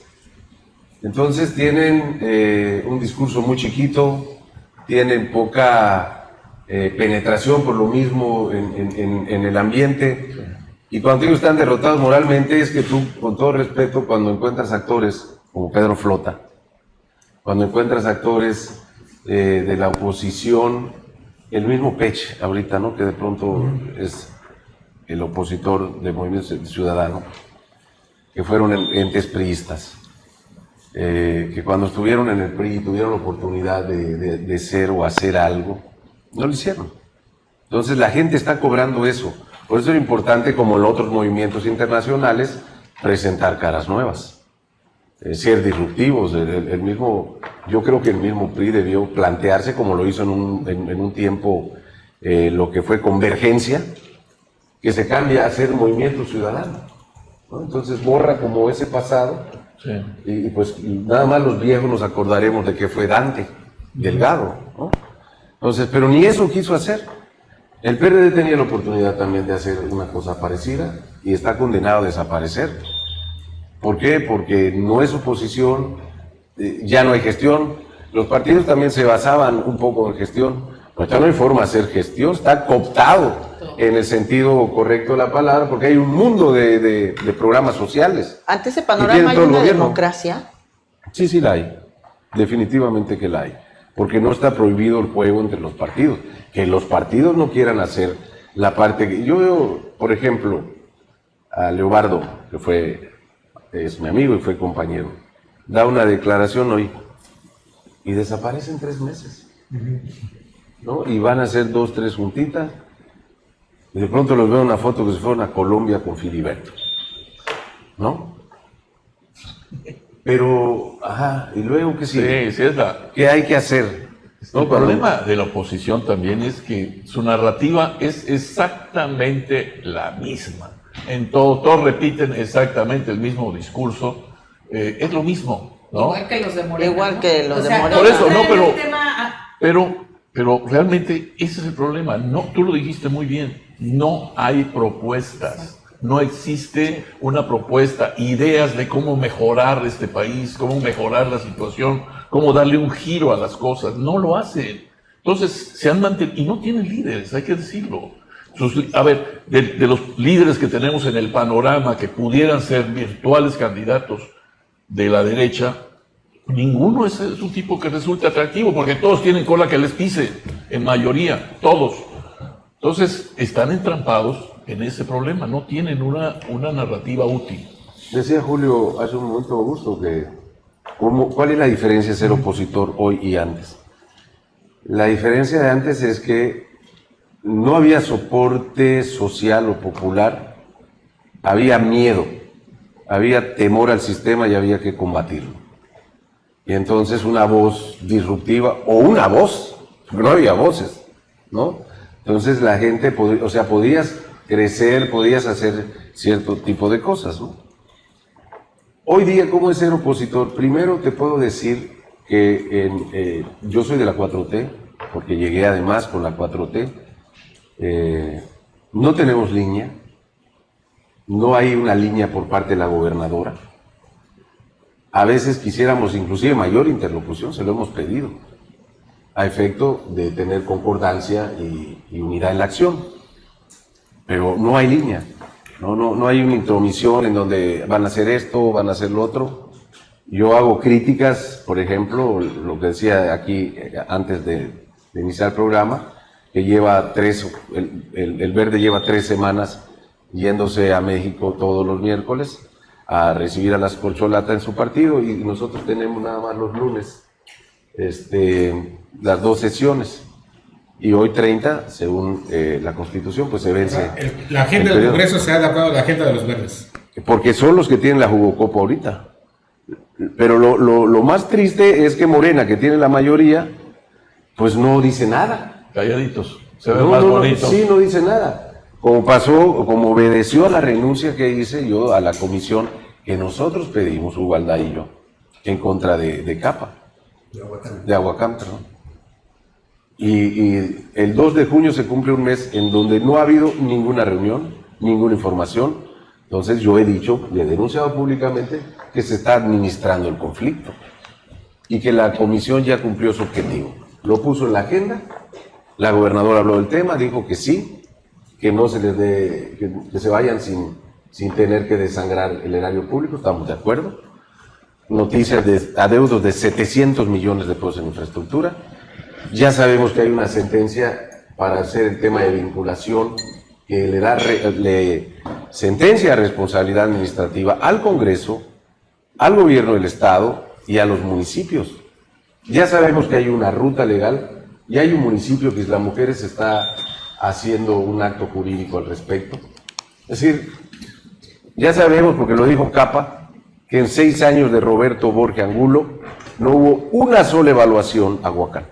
Entonces tienen un discurso muy chiquito, tienen poca penetración por lo mismo en el ambiente. Y cuando ellos están derrotados moralmente, es que tú, con todo respeto, cuando encuentras actores como Pedro Flota, cuando encuentras actores de la oposición, el mismo Pech ahorita, ¿no? Que de pronto es el opositor del Movimiento Ciudadano, que fueron entes priistas, que cuando estuvieron en el PRI tuvieron la oportunidad de ser o hacer algo, no lo hicieron. Entonces la gente está cobrando eso. Por eso es importante, como en otros movimientos internacionales, presentar caras nuevas. Ser disruptivos. El mismo, yo creo que el mismo PRI debió plantearse, como lo hizo en un tiempo, lo que fue Convergencia, que se cambia a ser Movimiento Ciudadano, ¿no? Entonces borra como ese pasado, Sí. y pues nada más los viejos nos acordaremos de que fue Dante Delgado, ¿no? Entonces, pero ni eso quiso hacer. El PRD tenía la oportunidad también de hacer una cosa parecida y está condenado a desaparecer. ¿Por qué? Porque no es oposición, ya no hay gestión. Los partidos también se basaban un poco en gestión, pero ya no hay forma de hacer gestión, está cooptado en el sentido correcto de la palabra, porque hay un mundo de programas sociales. Ante ese Y panorama tiene hay todo el una gobierno. democracia. Sí, la hay. Definitivamente que la hay. Porque no está prohibido el juego entre los partidos. Que los partidos no quieran hacer la parte que... Yo veo, por ejemplo, a Leobardo, que es mi amigo y fue compañero, da una declaración hoy y desaparece en 3 meses. ¿No? Y van a hacer 2, 3 juntitas y de pronto los veo en una foto que se fueron a Colombia con Filiberto. ¿No? Pero, y luego, ¿qué sigue? Sí, es la... ¿Qué hay que hacer? ¿No? El problema de la oposición también es que su narrativa es exactamente la misma. En todos repiten exactamente el mismo discurso. Es lo mismo, ¿no? Igual que los de Morena. Igual ¿no? que los O de sea, Morena. Por eso, no, traen el tema pero realmente ese es el problema. No, tú lo dijiste muy bien. No hay propuestas. No existe una propuesta, ideas de cómo mejorar este país, cómo mejorar la situación, cómo darle un giro a las cosas. No lo hacen. Entonces se han mantenido, y no tienen líderes, hay que decirlo. A ver, de los líderes que tenemos en el panorama que pudieran ser virtuales candidatos de la derecha, ninguno es un tipo que resulte atractivo, porque todos tienen cola que les pise, en mayoría, todos. Entonces están entrampados en ese problema, no tienen una narrativa útil. Decía Julio hace un momento, Augusto, que ¿Cuál es la diferencia de ser opositor hoy y antes? La diferencia de antes es que no había soporte social o popular, había miedo, había temor al sistema y había que combatirlo. Y entonces una voz disruptiva, o una voz, porque no había voces, ¿no? Entonces la gente, podías crecer, podías hacer cierto tipo de cosas, ¿no? Hoy día, ¿cómo es ser opositor? Primero te puedo decir que yo soy de la 4T, porque llegué además con la 4T. No tenemos línea, no hay una línea por parte de la gobernadora. A veces quisiéramos inclusive mayor interlocución, se lo hemos pedido, a efecto de tener concordancia y unidad en la acción. Pero no hay línea, no hay una intromisión en donde van a hacer esto, van a hacer lo otro. Yo hago críticas, por ejemplo, lo que decía aquí antes de iniciar el programa, que lleva el Verde lleva 3 semanas yéndose a México todos los miércoles a recibir a las corcholatas en su partido, y nosotros tenemos nada más los lunes las 2 sesiones, y hoy 30, según la Constitución, pues se vence. La agenda del Congreso se ha adaptado a la agenda de los verdes. Porque son los que tienen la jugocopa ahorita. Pero lo más triste es que Morena, que tiene la mayoría, pues no dice nada. Calladitos, se ven más bonitos. Sí, no dice nada. Como obedeció a la renuncia que hice yo a la comisión que nosotros pedimos, Ubalda y yo, en contra de Capa, de Aguacam, perdón. Y el 2 de junio se cumple un mes en donde no ha habido ninguna reunión, ninguna información. Entonces yo he dicho, le he denunciado públicamente que se está administrando el conflicto y que la comisión ya cumplió su objetivo. Lo puso en la agenda, la gobernadora habló del tema, dijo que sí, que no se les dé, que se vayan sin tener que desangrar el erario público, estamos de acuerdo. Noticias de adeudos de 700 millones de pesos en infraestructura. Ya sabemos que hay una sentencia para hacer el tema de vinculación que le sentencia a responsabilidad administrativa al Congreso, al gobierno del Estado y a los municipios. Ya sabemos que hay una ruta legal y hay un municipio que Isla Mujeres está haciendo un acto jurídico al respecto. Es decir, ya sabemos, porque lo dijo Capa, que en 6 años de Roberto Borges Angulo no hubo una sola evaluación a Huacán.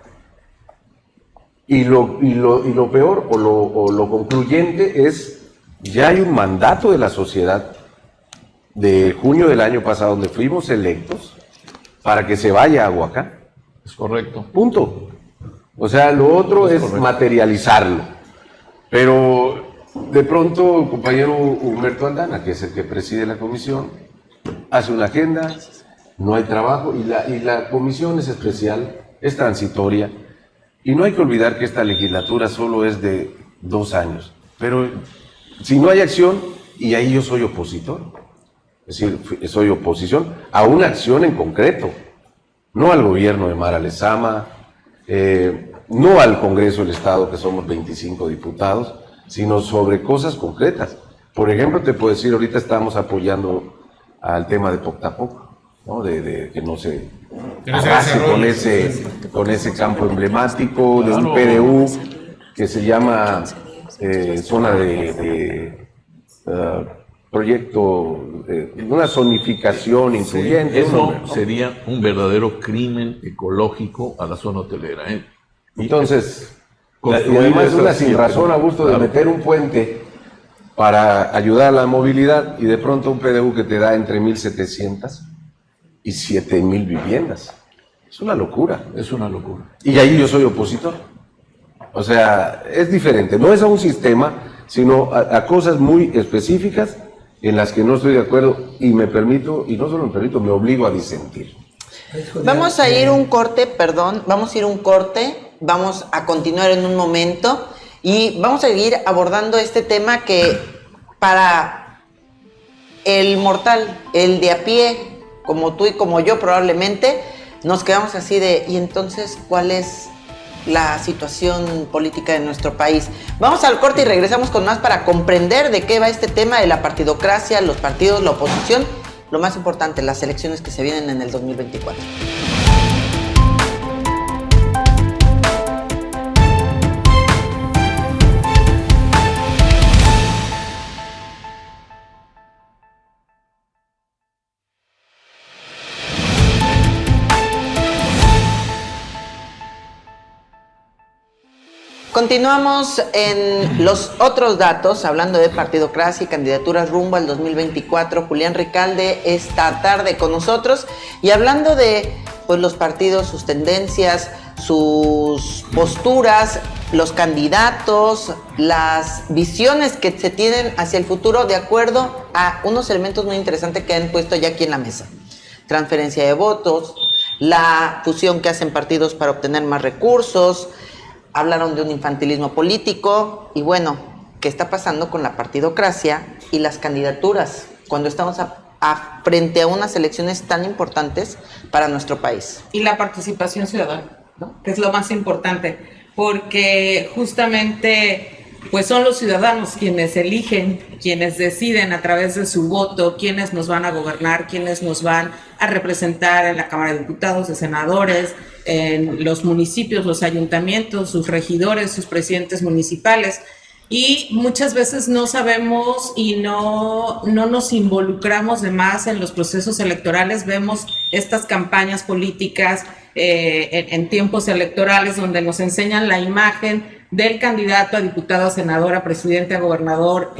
Y lo peor o lo concluyente es, ya hay un mandato de la sociedad de junio del año pasado donde fuimos electos para que se vaya a Huacán. Es correcto. Punto. O sea, lo otro es materializarlo. Pero de pronto el compañero Humberto Aldana, que es el que preside la comisión, hace una agenda, no hay trabajo y la comisión es especial, es transitoria. Y no hay que olvidar que esta legislatura solo es de 2 años. Pero si no hay acción, y ahí yo soy opositor, es decir, soy oposición a una acción en concreto, no al gobierno de Mara Lezama, no al Congreso del Estado, que somos 25 diputados, sino sobre cosas concretas. Por ejemplo, te puedo decir, ahorita estamos apoyando al tema de Poctapoc, ¿no? De que no se arrase con ese campo emblemático, de un PDU que se llama zona de proyecto, una zonificación incluyente. Eso sería un verdadero crimen ecológico a la zona hotelera. Entonces, y además una sin razón a gusto de meter un puente para ayudar a la movilidad y de pronto un PDU que te da entre 1,700 y 7,000 viviendas. Es una locura. Es una locura. Y ahí yo soy opositor. O sea, es diferente. No es a un sistema, sino a cosas muy específicas en las que no estoy de acuerdo y me permito, y no solo me permito, me obligo a disentir. Vamos a ir un corte, vamos a continuar en un momento y vamos a seguir abordando este tema que para el mortal, el de a pie, como tú y como yo probablemente, nos quedamos así de, ¿y entonces cuál es la situación política de nuestro país? Vamos al corte y regresamos con más para comprender de qué va este tema de la partidocracia, los partidos, la oposición lo más importante, las elecciones que se vienen en el 2024. Continuamos en los otros datos, hablando de partidocracia y candidaturas rumbo al 2024. Julián Ricalde esta tarde con nosotros y hablando de pues, los partidos, sus tendencias, sus posturas, los candidatos, las visiones que se tienen hacia el futuro de acuerdo a unos elementos muy interesantes que han puesto ya aquí en la mesa. Transferencia de votos, la fusión que hacen partidos para obtener más recursos. Hablaron de un infantilismo político y bueno, ¿qué está pasando con la partidocracia y las candidaturas cuando estamos frente a unas elecciones tan importantes para nuestro país? Y la participación ciudadana, ¿no? Que es lo más importante, porque justamente pues son los ciudadanos quienes eligen, quienes deciden a través de su voto quiénes nos van a gobernar, quiénes nos van a representar en la Cámara de Diputados, de senadores, en los municipios, los ayuntamientos, sus regidores, sus presidentes municipales. Y muchas veces no sabemos y no nos involucramos de más en los procesos electorales. Vemos estas campañas políticas en tiempos electorales donde nos enseñan la imagen del candidato a diputado, a senador, a presidente, a gobernador,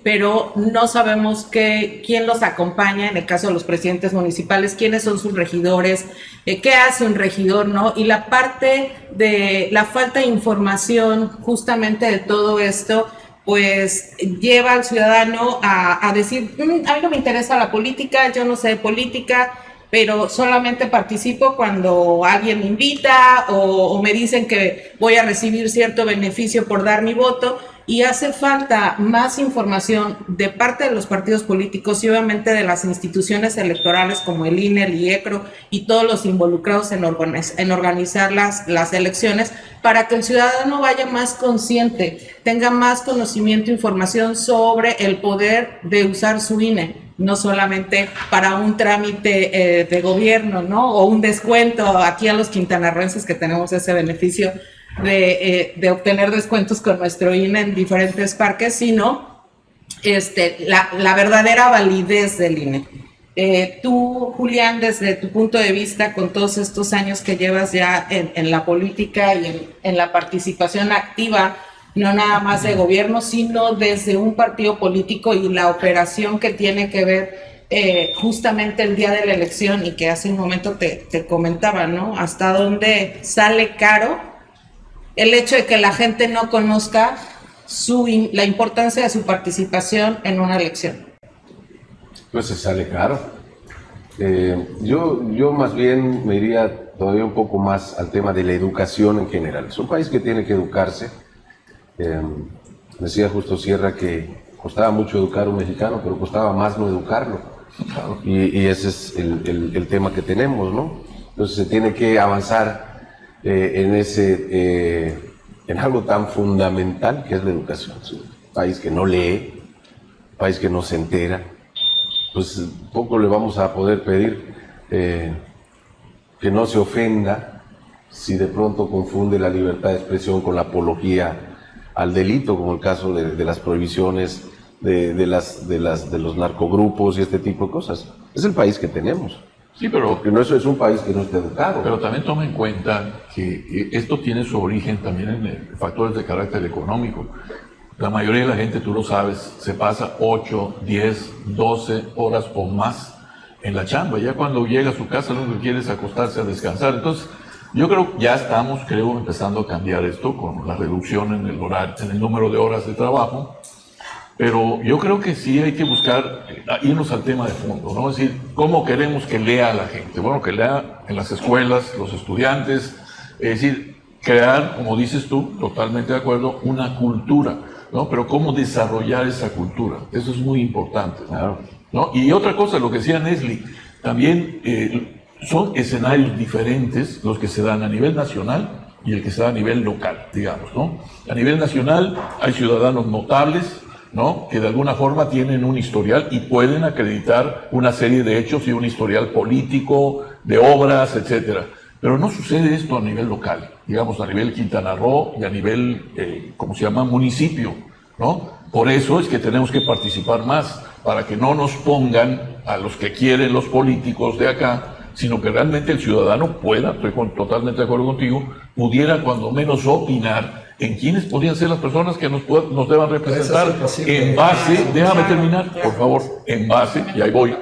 pero no sabemos quién los acompaña en el caso de los presidentes municipales, quiénes son sus regidores, qué hace un regidor, ¿no? Y la parte de la falta de información justamente de todo esto, pues lleva al ciudadano a decir, a mí no me interesa la política, yo no sé de política, pero solamente participo cuando alguien me invita o me dicen que voy a recibir cierto beneficio por dar mi voto, y hace falta más información de parte de los partidos políticos y obviamente de las instituciones electorales como el INE, el IECRO y todos los involucrados en organizar las elecciones, para que el ciudadano vaya más consciente, tenga más conocimiento e información sobre el poder de usar su INE. No solamente para un trámite de gobierno, ¿no? O un descuento aquí a los quintanarroenses que tenemos ese beneficio de obtener descuentos con nuestro INE en diferentes parques, sino la verdadera validez del INE. Tú, Julián, desde tu punto de vista, con todos estos años que llevas ya en la política y en la participación activa, no nada más de gobierno, sino desde un partido político y la operación que tiene que ver justamente el día de la elección, y que hace un momento te comentaba, ¿no? Hasta dónde sale caro el hecho de que la gente no conozca la importancia de su participación en una elección. Pues se sale caro. Yo más bien me iría todavía un poco más al tema de la educación en general. Es un país que tiene que educarse. Decía Justo Sierra que costaba mucho educar a un mexicano, pero costaba más no educarlo. Y ese es el tema que tenemos, ¿no? Entonces se tiene que avanzar en algo tan fundamental que es la educación. ¿Sí? Un país que no lee, un país que no se entera, pues poco le vamos a poder pedir que no se ofenda si de pronto confunde la libertad de expresión con la apología al delito, como el caso de las prohibiciones de los narcogrupos y este tipo de cosas. Es el país que tenemos. Sí, pero porque no es un país que no esté educado. Pero también toma en cuenta que esto tiene su origen también en factores de carácter económico. La mayoría de la gente, tú lo sabes, se pasa 8, 10, 12 horas o más en la chamba. Ya cuando llega a su casa lo que quiere es acostarse a descansar. Entonces, yo creo que ya estamos, empezando a cambiar esto con la reducción en el horario, en el número de horas de trabajo. Pero yo creo que sí hay que buscar irnos al tema de fondo, ¿no? Es decir, ¿cómo queremos que lea la gente? Bueno, que lea en las escuelas, los estudiantes, es decir, crear, como dices tú, totalmente de acuerdo, una cultura, ¿no? Pero ¿cómo desarrollar esa cultura? Eso es muy importante, ¿no? Y otra cosa, lo que decía Nesli, también son escenarios diferentes los que se dan a nivel nacional y el que se da a nivel local, digamos, ¿no? A nivel nacional hay ciudadanos notables, ¿no? Que de alguna forma tienen un historial y pueden acreditar una serie de hechos y un historial político, de obras, etcétera. Pero no sucede esto a nivel local, digamos a nivel Quintana Roo y a nivel, ¿cómo se llama?, municipio, ¿no? Por eso es que tenemos que participar más, para que no nos pongan a los que quieren los políticos de acá, sino que realmente el ciudadano pueda, estoy totalmente de acuerdo contigo, pudiera cuando menos opinar en quiénes podrían ser las personas que nos deban representar en base, déjame terminar, por favor, en base, y ahí voy,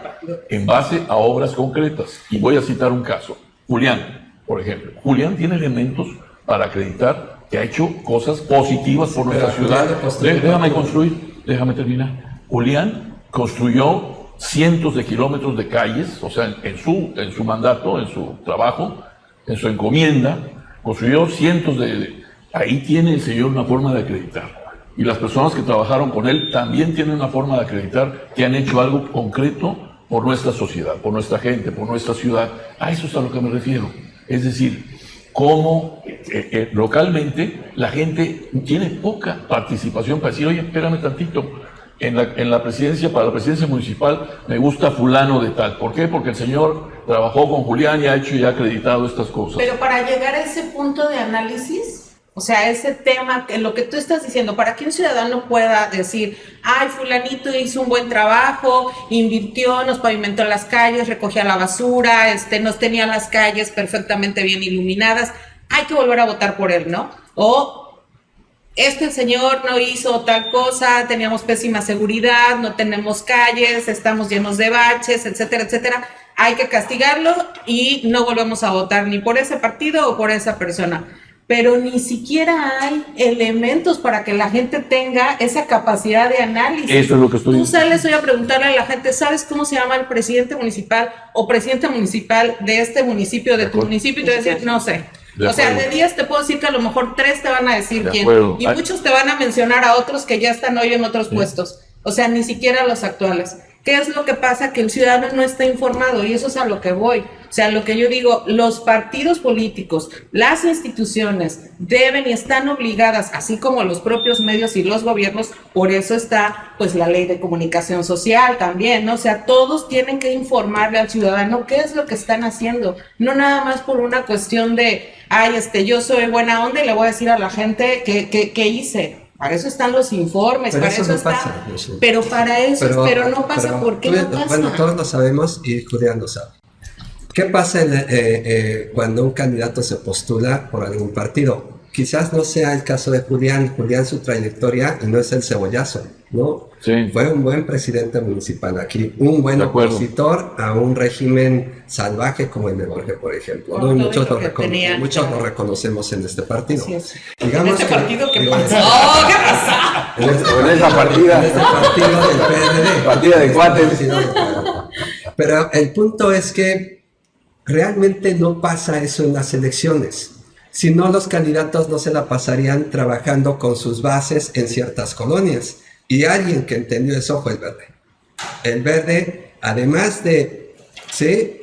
en base a obras concretas. Y voy a citar un caso. Julián, por ejemplo. Julián tiene elementos para acreditar que ha hecho cosas positivas por nuestra ciudad. Déjame terminar. Julián construyó cientos de kilómetros de calles, o sea, en su mandato, en su trabajo, en su encomienda, construyó cientos de... Ahí tiene el señor una forma de acreditar. Y las personas que trabajaron con él también tienen una forma de acreditar que han hecho algo concreto por nuestra sociedad, por nuestra gente, por nuestra ciudad. A eso es a lo que me refiero. Es decir, cómo localmente la gente tiene poca participación para decir, oye, espérame tantito, en la presidencia, para la presidencia municipal, me gusta fulano de tal. ¿Por qué? Porque el señor trabajó con Julián y ha hecho y ha acreditado estas cosas. Pero para llegar a ese punto de análisis, o sea, ese tema, en lo que tú estás diciendo, para que un ciudadano pueda decir, ay, fulanito hizo un buen trabajo, invirtió, nos pavimentó las calles, recogía la basura, nos tenía las calles perfectamente bien iluminadas, hay que volver a votar por él, ¿no? O este señor no hizo tal cosa, teníamos pésima seguridad, no tenemos calles, estamos llenos de baches, etcétera, etcétera. Hay que castigarlo y no volvemos a votar ni por ese partido o por esa persona. Pero ni siquiera hay elementos para que la gente tenga esa capacidad de análisis. Eso es lo que estoy diciendo. Tú sales hoy a preguntarle a la gente, ¿sabes cómo se llama el presidente municipal o presidenta municipal de este municipio, de tu municipio? Y te voy a decir, no sé. O sea, de 10 te puedo decir que a lo mejor 3 te van a decir quién. Y muchos te van a mencionar a otros que ya están hoy en otros puestos. O sea, ni siquiera los actuales. ¿Qué es lo que pasa? Que el ciudadano no está informado y eso es a lo que voy. O sea, lo que yo digo, los partidos políticos, las instituciones deben y están obligadas, así como los propios medios y los gobiernos, por eso está pues la ley de comunicación social también, ¿no? O sea, todos tienen que informarle al ciudadano qué es lo que están haciendo, no nada más por una cuestión de, ay, yo soy buena onda y le voy a decir a la gente qué hice. Para eso están los informes, pero para eso está. Pasa, pero para eso, pero no pasa. ¿Por qué no pasa? Bueno, todos lo sabemos y Julián lo sabe. ¿Qué pasa cuando un candidato se postula por algún partido? Quizás no sea el caso de Julián. Julián, su trayectoria, y no es el cebollazo, ¿no? Sí. Fue un buen presidente municipal aquí, un buen opositor a un régimen salvaje como el de Borges, por ejemplo, ¿no? Muchos lo reconocemos en este partido. Digamos ¿en este partido qué pasó? ¿Qué pasó? En esa partida. En este partido del PRD. Partida de cuates. Pero el punto es que realmente no pasa eso en las elecciones. Si no, los candidatos no se la pasarían trabajando con sus bases en ciertas colonias. Y alguien que entendió eso fue el Verde. El Verde, además de, sí,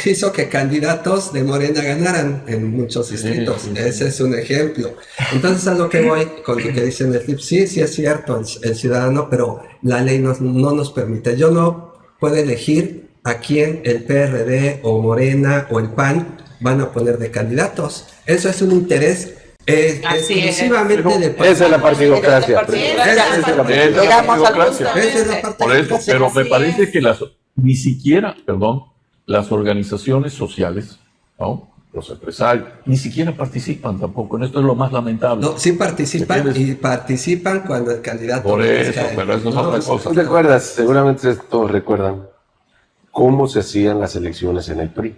hizo que candidatos de Morena ganaran en muchos distritos. Sí. Ese es un ejemplo. Entonces, a lo que voy con lo que dicen el TIP, sí es cierto, el ciudadano, pero la ley no nos permite. Yo no puedo elegir a quién el PRD o Morena o el PAN van a poner de candidatos. Eso es un interés exclusivamente de esa es la partidocracia. Por eso, pero me parece que ni siquiera, las organizaciones sociales, ¿no? Los empresarios, ni siquiera participan tampoco. En esto es lo más lamentable. No, sí participan y participan cuando el candidato... Por eso, pero eso es otra cosa. ¿Tú te acuerdas? Seguramente todos recuerdan cómo se hacían las elecciones en el PRI.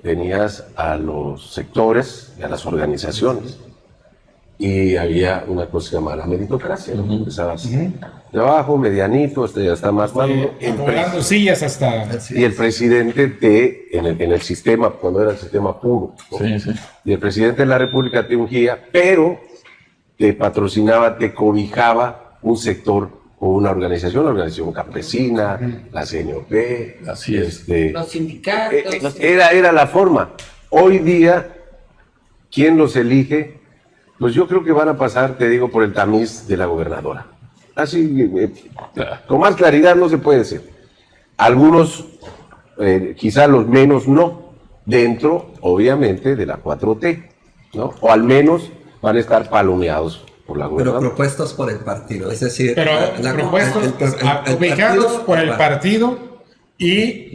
Tenías a los sectores y a las organizaciones y había una cosa que se llamaba la meritocracia, ¿no? Empezabas de abajo, medianito, ya está más volando sillas hasta... Y el presidente en el sistema, cuando era el sistema puro, ¿no? Y el presidente de la República te ungía, pero te patrocinaba, te cobijaba un sector o una organización, la organización campesina, la CNOP, así es. Los sindicatos. Era la forma. Hoy día, ¿quién los elige? Pues yo creo que van a pasar, te digo, por el tamiz de la gobernadora. así, con más claridad no se puede decir. Algunos, quizá los menos no, dentro, obviamente, de la 4T, ¿no? O al menos van a estar palomeados por la Pero gobernadora. propuestos por el partido, es decir... Pero propuestos, ubicados por el partido y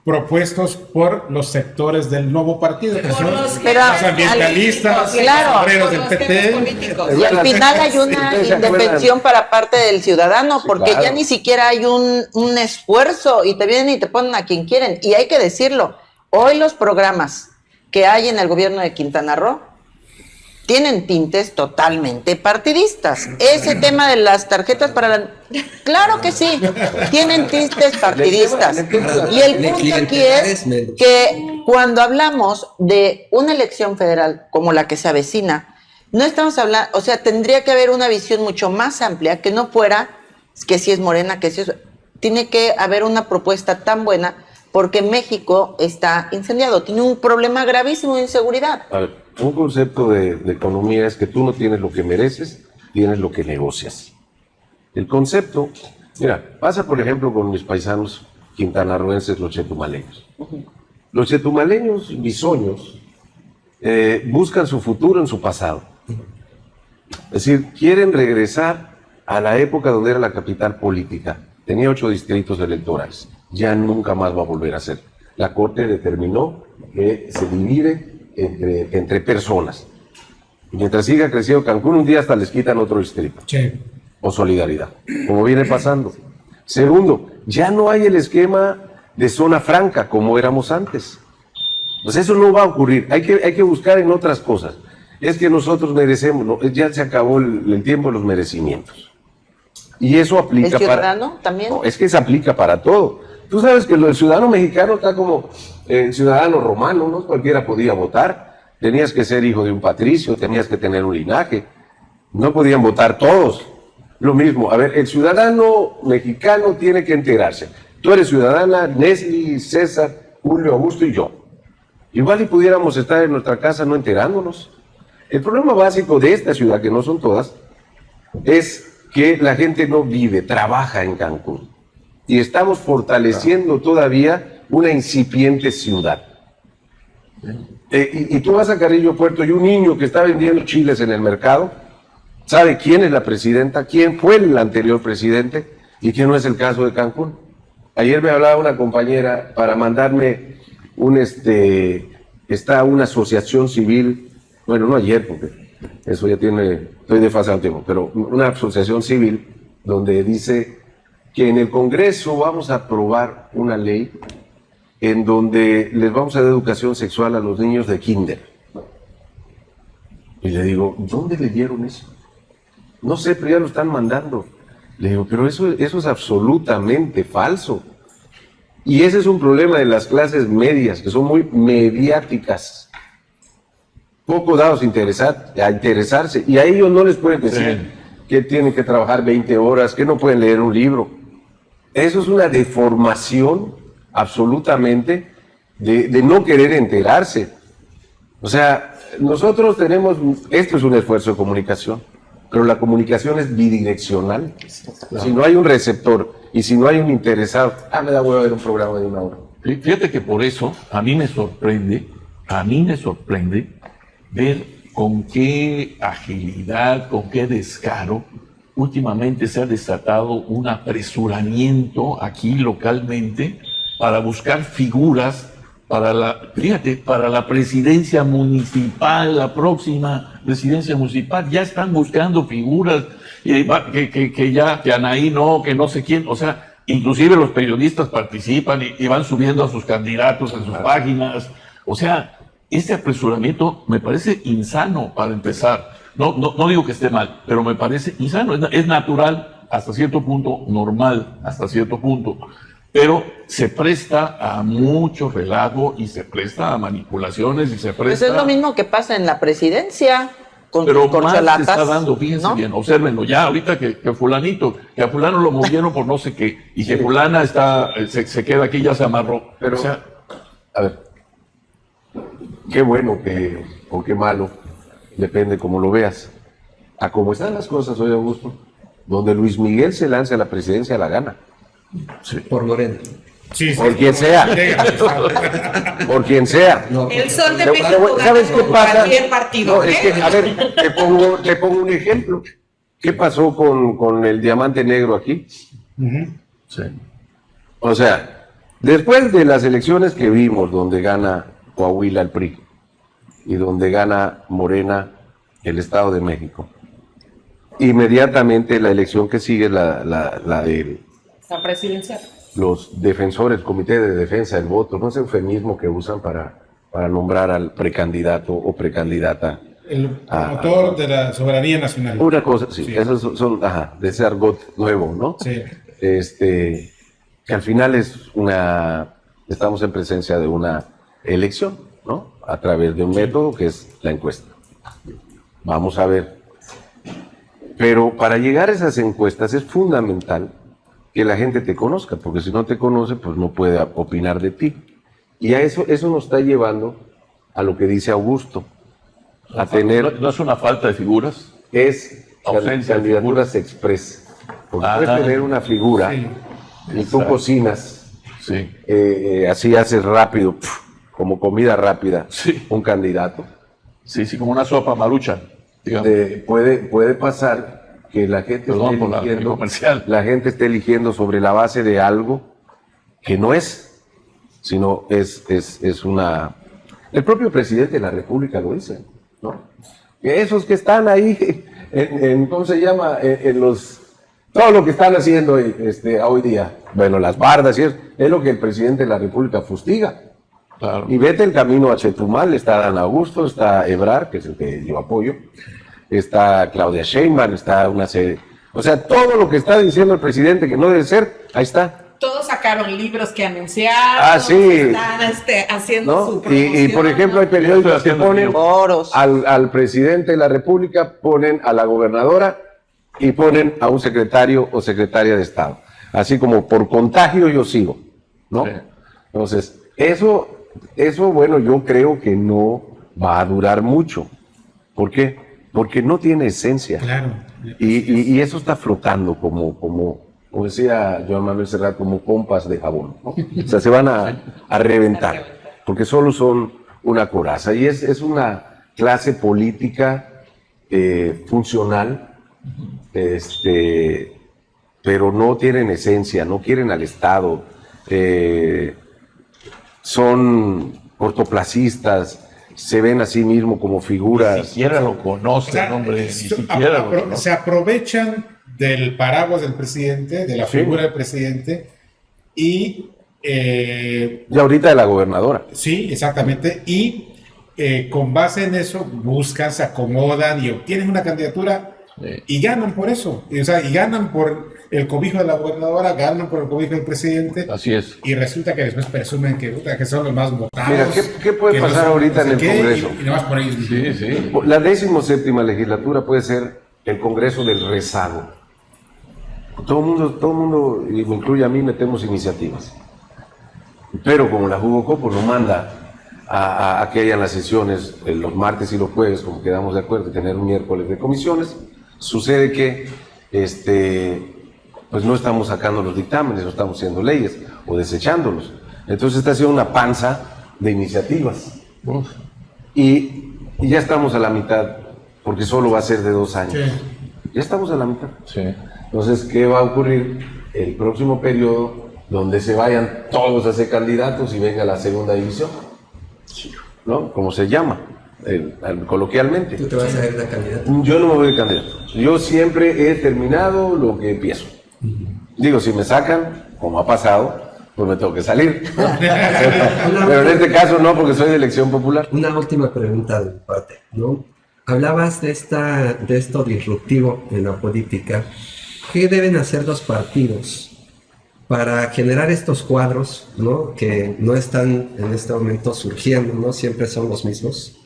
propuestos por los sectores del nuevo partido, que son Pero los ambientalistas, claro, los obreros del por los temas PT. políticos. Y al final hay una ¿Ustedes se indefensión para parte del ciudadano, Sí, porque claro. ya ni siquiera hay un esfuerzo y te vienen y te ponen a quien quieren. Y hay que decirlo, hoy los programas que hay en el gobierno de Quintana Roo tienen tintes totalmente partidistas. Ese tema de las tarjetas para la... Claro que sí, tienen tintes partidistas. Y el punto aquí es que cuando hablamos de una elección federal como la que se avecina, no estamos hablando, o sea, tendría que haber una visión mucho más amplia que no fuera que si es Morena, que si es... Tiene que haber una propuesta tan buena porque México está incendiado, tiene un problema gravísimo de inseguridad. A ver, un concepto de economía es que tú no tienes lo que mereces, tienes lo que negocias. El concepto, mira, pasa por ejemplo con mis paisanos quintanarroenses, los chetumaleños. Los chetumaleños bisoños buscan su futuro en su pasado. Es decir, quieren regresar a la época donde era la capital política. Tenía 8 distritos electorales. Ya nunca más va a volver a ser. La Corte determinó que se divide entre personas. Y mientras siga creciendo Cancún, un día hasta les quitan otro distrito. Sí. O solidaridad, como viene pasando. Segundo, ya no hay el esquema de zona franca como éramos antes. Pues eso no va a ocurrir. Hay que buscar en otras cosas. Es que nosotros merecemos, ¿no? Ya se acabó el tiempo de los merecimientos. Y eso aplica ¿El ciudadano también? No, es que se aplica para todo. Tú sabes que el ciudadano mexicano está como el ciudadano romano, ¿no? Cualquiera podía votar. Tenías que ser hijo de un patricio, tenías que tener un linaje. No podían votar todos. Lo mismo, a ver, el ciudadano mexicano tiene que enterarse. Tú eres ciudadana, Nesli, César, Julio, Augusto y yo. Igual y pudiéramos estar en nuestra casa no enterándonos. El problema básico de esta ciudad, que no son todas, es que la gente no vive, trabaja en Cancún. Y estamos fortaleciendo todavía una incipiente ciudad. Y tú vas a Carrillo Puerto y un niño que está vendiendo chiles en el mercado sabe quién es la presidenta, quién fue el anterior presidente y quién no es el caso de Cancún. Ayer me hablaba una compañera para mandarme está una asociación civil, bueno, no ayer porque eso ya estoy desfasado el tiempo, pero una asociación civil donde dice que en el Congreso vamos a aprobar una ley en donde les vamos a dar educación sexual a los niños de kinder. Y le digo, ¿dónde leyeron eso? No sé, pero ya lo están mandando. Le digo, pero eso es absolutamente falso. Y ese es un problema de las clases medias, que son muy mediáticas. Poco dados a interesarse. Y a ellos no les pueden decir que tienen que trabajar 20 horas, que no pueden leer un libro. Eso es una deformación absolutamente de no querer enterarse. O sea, nosotros tenemos, esto es un esfuerzo de comunicación, pero la comunicación es bidireccional. Si no hay un receptor y si no hay un interesado, me da huevo ver un programa de 1 hora. Fíjate que por eso a mí me sorprende ver con qué agilidad, con qué descaro últimamente se ha desatado un apresuramiento aquí localmente para buscar figuras para la presidencia municipal, la próxima presidencia municipal. Ya están buscando figuras que Anaí no, que no sé quién, o sea, inclusive los periodistas participan y van subiendo a sus candidatos en sus páginas. O sea, este apresuramiento me parece insano para empezar. No digo que esté mal, pero me parece insano. Es natural, hasta cierto punto, normal, hasta cierto punto. Pero se presta a mucho relajo y se presta a manipulaciones y se presta... Pues es lo mismo que pasa en la presidencia, con pero más se corcholatas, está dando, fíjense ¿no? bien, obsérvenlo, ya ahorita que fulanito, que a fulano lo movieron por no sé qué, y que fulana se queda aquí, ya se amarró. Pero, o sea, a ver, qué bueno o qué malo, depende cómo lo veas. A cómo están las cosas hoy, Augusto, donde Luis Miguel se lance a la presidencia la gana. Por Morena. Sí, sí. Por quien sea. Por quien sea. No, El Sol de Te- México gana ¿Sabes qué por pasa? cualquier partido. No, es que, a ver, te pongo un ejemplo. ¿Qué pasó con el diamante negro aquí? Ujú. Sí. O sea, después de las elecciones que vimos, donde gana Coahuila el PRI y donde gana Morena el Estado de México, inmediatamente la elección que sigue es la de La presidencial. los defensores, el Comité de Defensa del Voto, no es eufemismo que usan para nombrar al precandidato o precandidata. El promotor de la soberanía nacional. Una cosa, sí, Sí. esos son de ese argot nuevo, ¿no? Sí. Que al final estamos en presencia de una elección, ¿no? A través de un método que es la encuesta. Vamos a ver. Pero para llegar a esas encuestas es fundamental que la gente te conozca, porque si no te conoce, pues no puede opinar de ti. Y a eso nos está llevando a lo que dice Augusto, a tener, ¿No es una falta de figuras? es Ausencia de candidaturas express. Porque Ajá. puedes tener una figura Sí. y tú cocinas, Sí. así haces rápido, como comida rápida, Sí. un candidato. Sí, sí, como una sopa maruchan, digamos. Puede pasar que la gente Perdón esté por el comercial. la gente esté eligiendo sobre la base de algo que no es, sino es una... El propio presidente de la República lo dice, ¿no? Que esos que están ahí, ¿cómo se llama? En los... Todo lo que están haciendo hoy día, bueno, las bardas, y es lo que el presidente de la República fustiga. Claro. Y vete el camino a Chetumal, está Dan Augusto, está Ebrard, que es el que yo apoyo, está Claudia Sheinbaum, está una serie... O sea, todo lo que está diciendo el presidente que no debe ser, ahí está. Todos sacaron libros que anunciaron. Ah, sí. Están haciendo su ¿No? promoción. Y por ejemplo, hay periódicos que ponen Foros. al presidente de la República, ponen a la gobernadora y ponen a un secretario o secretaria de Estado. Así como por contagio yo sigo, ¿no? Sí. Entonces, eso, bueno, yo creo que no va a durar mucho. ¿Por qué? Porque no tiene esencia. Claro. Y eso está flotando como decía Joan Manuel Serrat, como pompas de jabón, ¿no? O sea, se van a reventar, porque solo son una coraza. Y es una clase política funcional, pero no tienen esencia, no quieren al Estado, son cortoplacistas, se ven a sí mismos como Ni figuras. siquiera lo O conocen, sea, hombre, ni se- siquiera lo conocen. se aprovechan del paraguas del presidente, de la Sí. figura del presidente, y Y ahorita de la gobernadora. sí, exactamente, y con base en eso buscan, se acomodan y obtienen una candidatura Sí. y ganan por eso. O sea, y ganan por el cobijo de la gobernadora, ganan por el cobijo del presidente, Así es. y resulta que después presumen que, puta, que son los más votados. Mira, ¿qué puede que pasar ahorita en el qué, Congreso? Y nada más por ahí. Sí, sí. La 17ª legislatura puede ser el Congreso del rezago. Todo el mundo, y me incluye a mí, metemos iniciativas. Pero como la Jugocopo no manda a que hayan las sesiones los martes y los jueves, como quedamos de acuerdo, tener un miércoles de comisiones, sucede que pues no estamos sacando los dictámenes, no estamos haciendo leyes o desechándolos. Entonces está haciendo una panza de iniciativas. Uf. Y ya estamos a la mitad, porque solo va a ser de 2 años. Sí. Ya estamos a la mitad. Sí. Entonces, ¿qué va a ocurrir el próximo periodo donde se vayan todos a ser candidatos y venga la segunda división? ¿No? Como se llama coloquialmente. ¿Tú te vas a ver la candidata? Yo no me voy de candidato. Yo siempre he terminado lo que empiezo. Digo, si me sacan, como ha pasado, pues me tengo que salir. Pero en este caso no, porque soy de elección popular. Una última pregunta de mi parte, ¿no? Hablabas de esto disruptivo en la política. ¿Qué deben hacer los partidos para generar estos cuadros, ¿no? Que no están en este momento surgiendo, ¿no? Siempre son los mismos.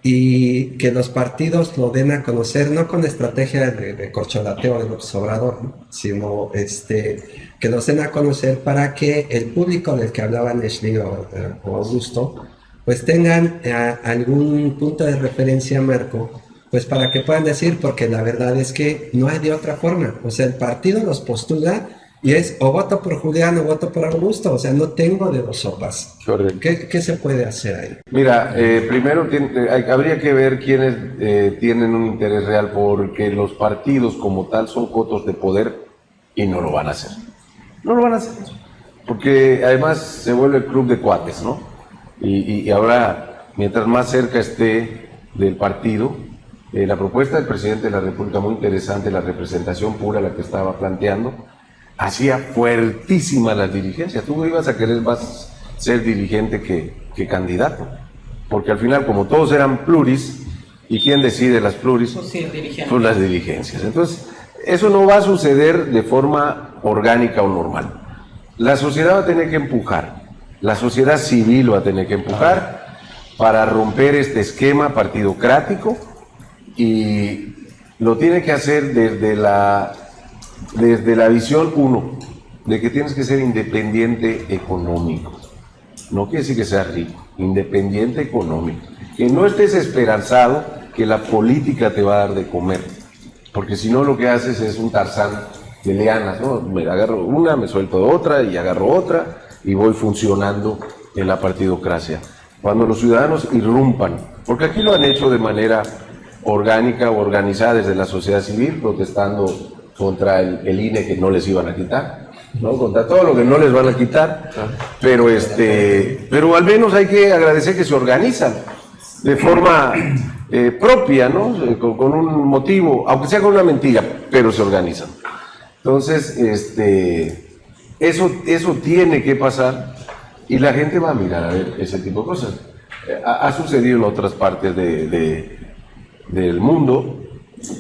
Y que los partidos lo den a conocer, no con estrategia de corcholateo de López Obrador, ¿no? Sino que los den a conocer para que el público del que hablaban Leslie o Augusto, pues tengan algún punto de referencia, Marco, pues pues para que puedan decir, porque la verdad es que no hay de otra forma. O sea, el partido los postula y es o voto por Julián o voto por Augusto. O sea, no tengo de dos sopas. Correcto. ¿Qué se puede hacer ahí? Mira, primero habría que ver quiénes tienen un interés real, porque los partidos como tal son cotos de poder y no lo van a hacer. No lo van a hacer. Porque además se vuelve el club de cuates, ¿no? Y ahora, mientras más cerca esté del partido, la propuesta del presidente de la República, muy interesante, la representación pura, la que estaba planteando, hacía fuertísimas las dirigencias. Tú ibas a querer más ser dirigente que candidato, porque al final, como todos eran pluris, ¿y quién decide las pluris? Pues sí, el dirigente. Pues las dirigencias. Entonces, eso no va a suceder de forma orgánica o normal. La sociedad va a tener que empujar, la sociedad civil va a tener que empujar para romper este esquema partidocrático, y lo tiene que hacer desde la visión uno, de que tienes que ser independiente económico. No quiere decir que seas rico, independiente económico. Que no estés esperanzado que la política te va a dar de comer, porque si no lo que haces es un Tarzán de lianas, ¿no? Me agarro una, me suelto otra y agarro otra y voy funcionando en la partidocracia. Cuando los ciudadanos irrumpan, porque aquí lo han hecho de manera orgánica o organizada desde la sociedad civil, protestando contra el INE que no les iban a quitar, ¿no? Contra todo lo que no les van a quitar, pero al menos hay que agradecer que se organizan de forma propia, ¿no? Con un motivo, aunque sea con una mentira, pero se organizan. Entonces, eso tiene que pasar, y la gente va a mirar a ver ese tipo de cosas. Ha sucedido en otras partes del mundo,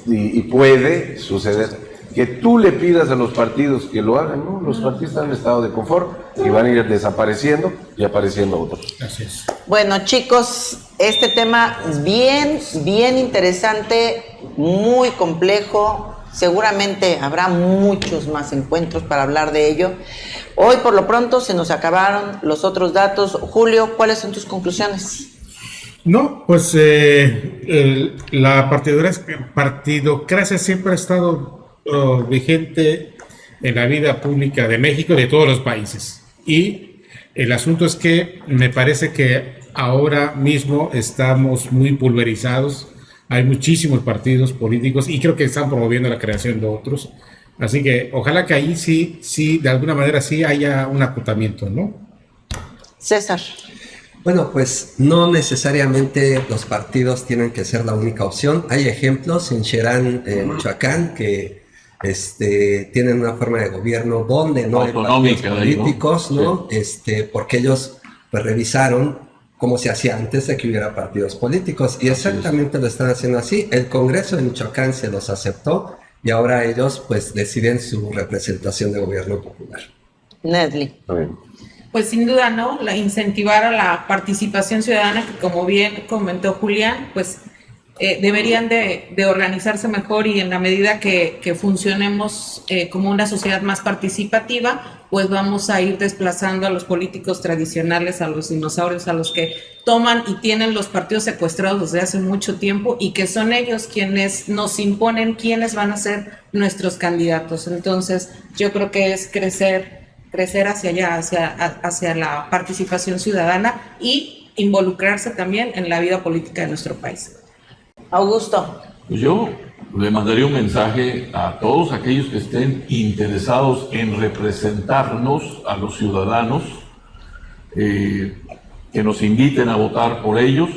y puede suceder que tú le pidas a los partidos que lo hagan, ¿no? Los partidos están en estado de confort y van a ir desapareciendo y apareciendo otros. Así es. Bueno, chicos, este tema es bien interesante, muy complejo. Seguramente habrá muchos más encuentros para hablar de ello. Hoy, por lo pronto, se nos acabaron los otros datos. Julio, ¿cuáles son tus conclusiones? No, pues la partidocracia siempre ha estado vigente en la vida pública de México y de todos los países. Y el asunto es que me parece que ahora mismo estamos muy pulverizados. Hay muchísimos partidos políticos y creo que están promoviendo la creación de otros. Así que ojalá que ahí sí, de alguna manera sí haya un acotamiento, ¿no? César. Bueno, pues no necesariamente los partidos tienen que ser la única opción. Hay ejemplos en Cherán, Michoacán, que tienen una forma de gobierno donde no hay partidos políticos, ¿no? Sí. Porque ellos pues revisaron cómo se hacía antes de que hubiera partidos políticos, y exactamente lo están haciendo así. El Congreso de Michoacán se los aceptó y ahora ellos pues deciden su representación de gobierno popular. Nesli. Pues sin duda, ¿no? Incentivar a la participación ciudadana, que como bien comentó Julián, pues deberían de organizarse mejor, y en la medida que funcionemos como una sociedad más participativa, pues vamos a ir desplazando a los políticos tradicionales, a los dinosaurios, a los que toman y tienen los partidos secuestrados desde hace mucho tiempo, y que son ellos quienes nos imponen quiénes van a ser nuestros candidatos. Entonces, yo creo que es crecer hacia allá, hacia la participación ciudadana, y involucrarse también en la vida política de nuestro país. Augusto. Pues yo le mandaría un mensaje a todos aquellos que estén interesados en representarnos, a los ciudadanos, que nos inviten a votar por ellos,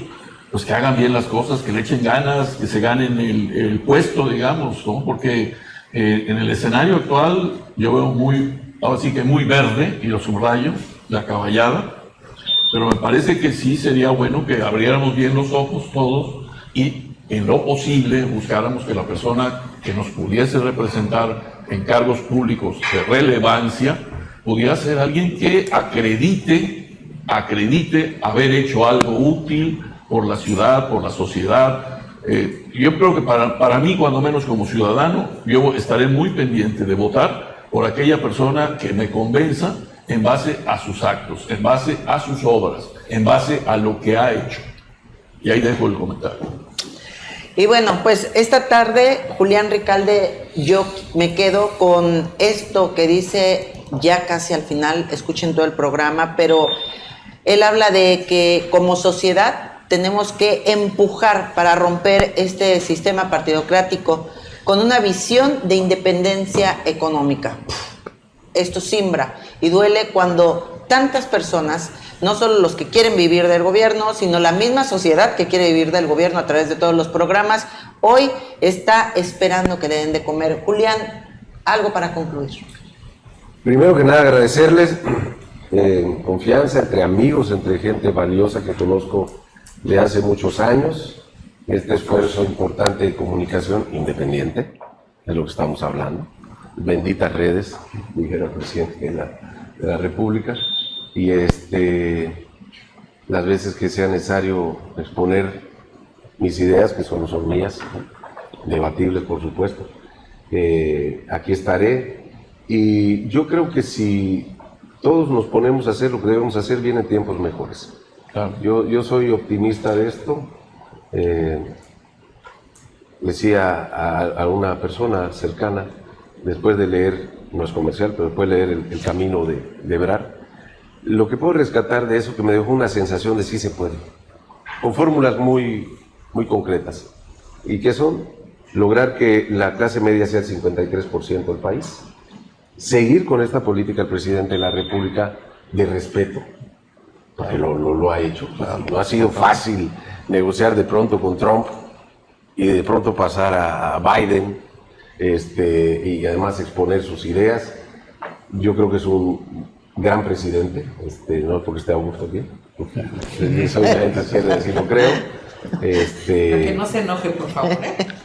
pues que hagan bien las cosas, que le echen ganas, que se ganen el puesto, digamos, ¿no? Porque en el escenario actual yo veo ahora sí que muy verde, y lo subrayo, la caballada, pero me parece que sí sería bueno que abriéramos bien los ojos todos y en lo posible buscáramos que la persona que nos pudiese representar en cargos públicos de relevancia pudiera ser alguien que acredite haber hecho algo útil por la ciudad, por la sociedad. Yo creo que para mí, cuando menos como ciudadano, yo estaré muy pendiente de votar por aquella persona que me convenza en base a sus actos, en base a sus obras, en base a lo que ha hecho. Y ahí dejo el comentario. Y bueno, pues esta tarde, Julián Ricalde, yo me quedo con esto que dice ya casi al final, escuchen todo el programa, pero él habla de que como sociedad tenemos que empujar para romper este sistema partidocrático con una visión de independencia económica. Esto simbra y duele cuando tantas personas, no solo los que quieren vivir del gobierno, sino la misma sociedad que quiere vivir del gobierno a través de todos los programas, hoy está esperando que le den de comer. Julián, algo para concluir. Primero que nada, agradecerles confianza entre amigos, entre gente valiosa que conozco de hace muchos años, este esfuerzo importante de comunicación independiente, de lo que estamos hablando, benditas redes, dijera el presidente de la República, y las veces que sea necesario exponer mis ideas, que no son mías, debatibles por supuesto, aquí estaré. Y yo creo que si todos nos ponemos a hacer lo que debemos hacer, vienen tiempos mejores. Claro. Yo soy optimista de esto. Decía a una persona cercana, después de leer, no es comercial, pero después de leer El Camino de Ebrard, lo que puedo rescatar de eso, que me dejó una sensación de sí se puede, con fórmulas muy, muy concretas. ¿Y qué son? Lograr que la clase media sea el 53% del país, seguir con esta política del presidente de la República de respeto, porque lo ha hecho. No ha sido fácil negociar de pronto con Trump y de pronto pasar a Biden y además exponer sus ideas. Yo creo que es un gran presidente, no es porque esté Augusto aquí, soy una gente izquierda, así lo creo. Que no se enoje, por favor.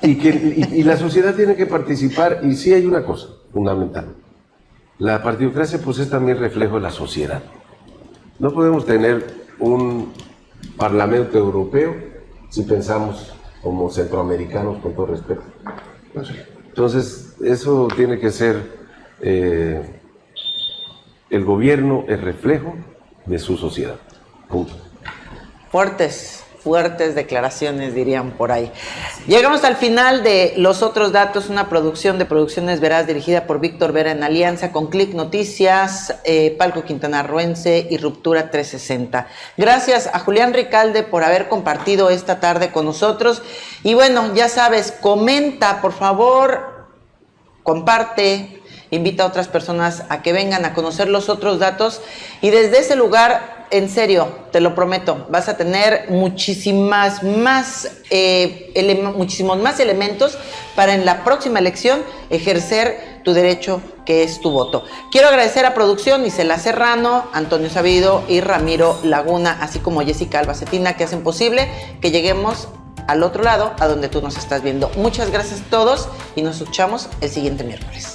Y la sociedad tiene que participar, y sí hay una cosa fundamental. La partidocracia pues es también reflejo de la sociedad. No podemos tener un Parlamento Europeo si pensamos como centroamericanos, con todo respeto. Entonces, eso tiene que ser, el gobierno es reflejo de su sociedad. Punto. Fuertes declaraciones, dirían por ahí. Llegamos al final de Los Otros Datos, una producción de Producciones Veraz dirigida por Víctor Vera en alianza con Click Noticias, Palco Quintanarroense y Ruptura 360. Gracias a Julián Ricalde por haber compartido esta tarde con nosotros. Y bueno, ya sabes, comenta, por favor, comparte, invita a otras personas a que vengan a conocer Los Otros Datos, y desde ese lugar, en serio, te lo prometo, vas a tener muchísimos más elementos para en la próxima elección ejercer tu derecho, que es tu voto. Quiero agradecer a producción Isela Serrano, Antonio Sabido y Ramiro Laguna, así como Jessica Albacetina, que hacen posible que lleguemos al otro lado, a donde tú nos estás viendo. Muchas gracias a todos y nos escuchamos el siguiente miércoles.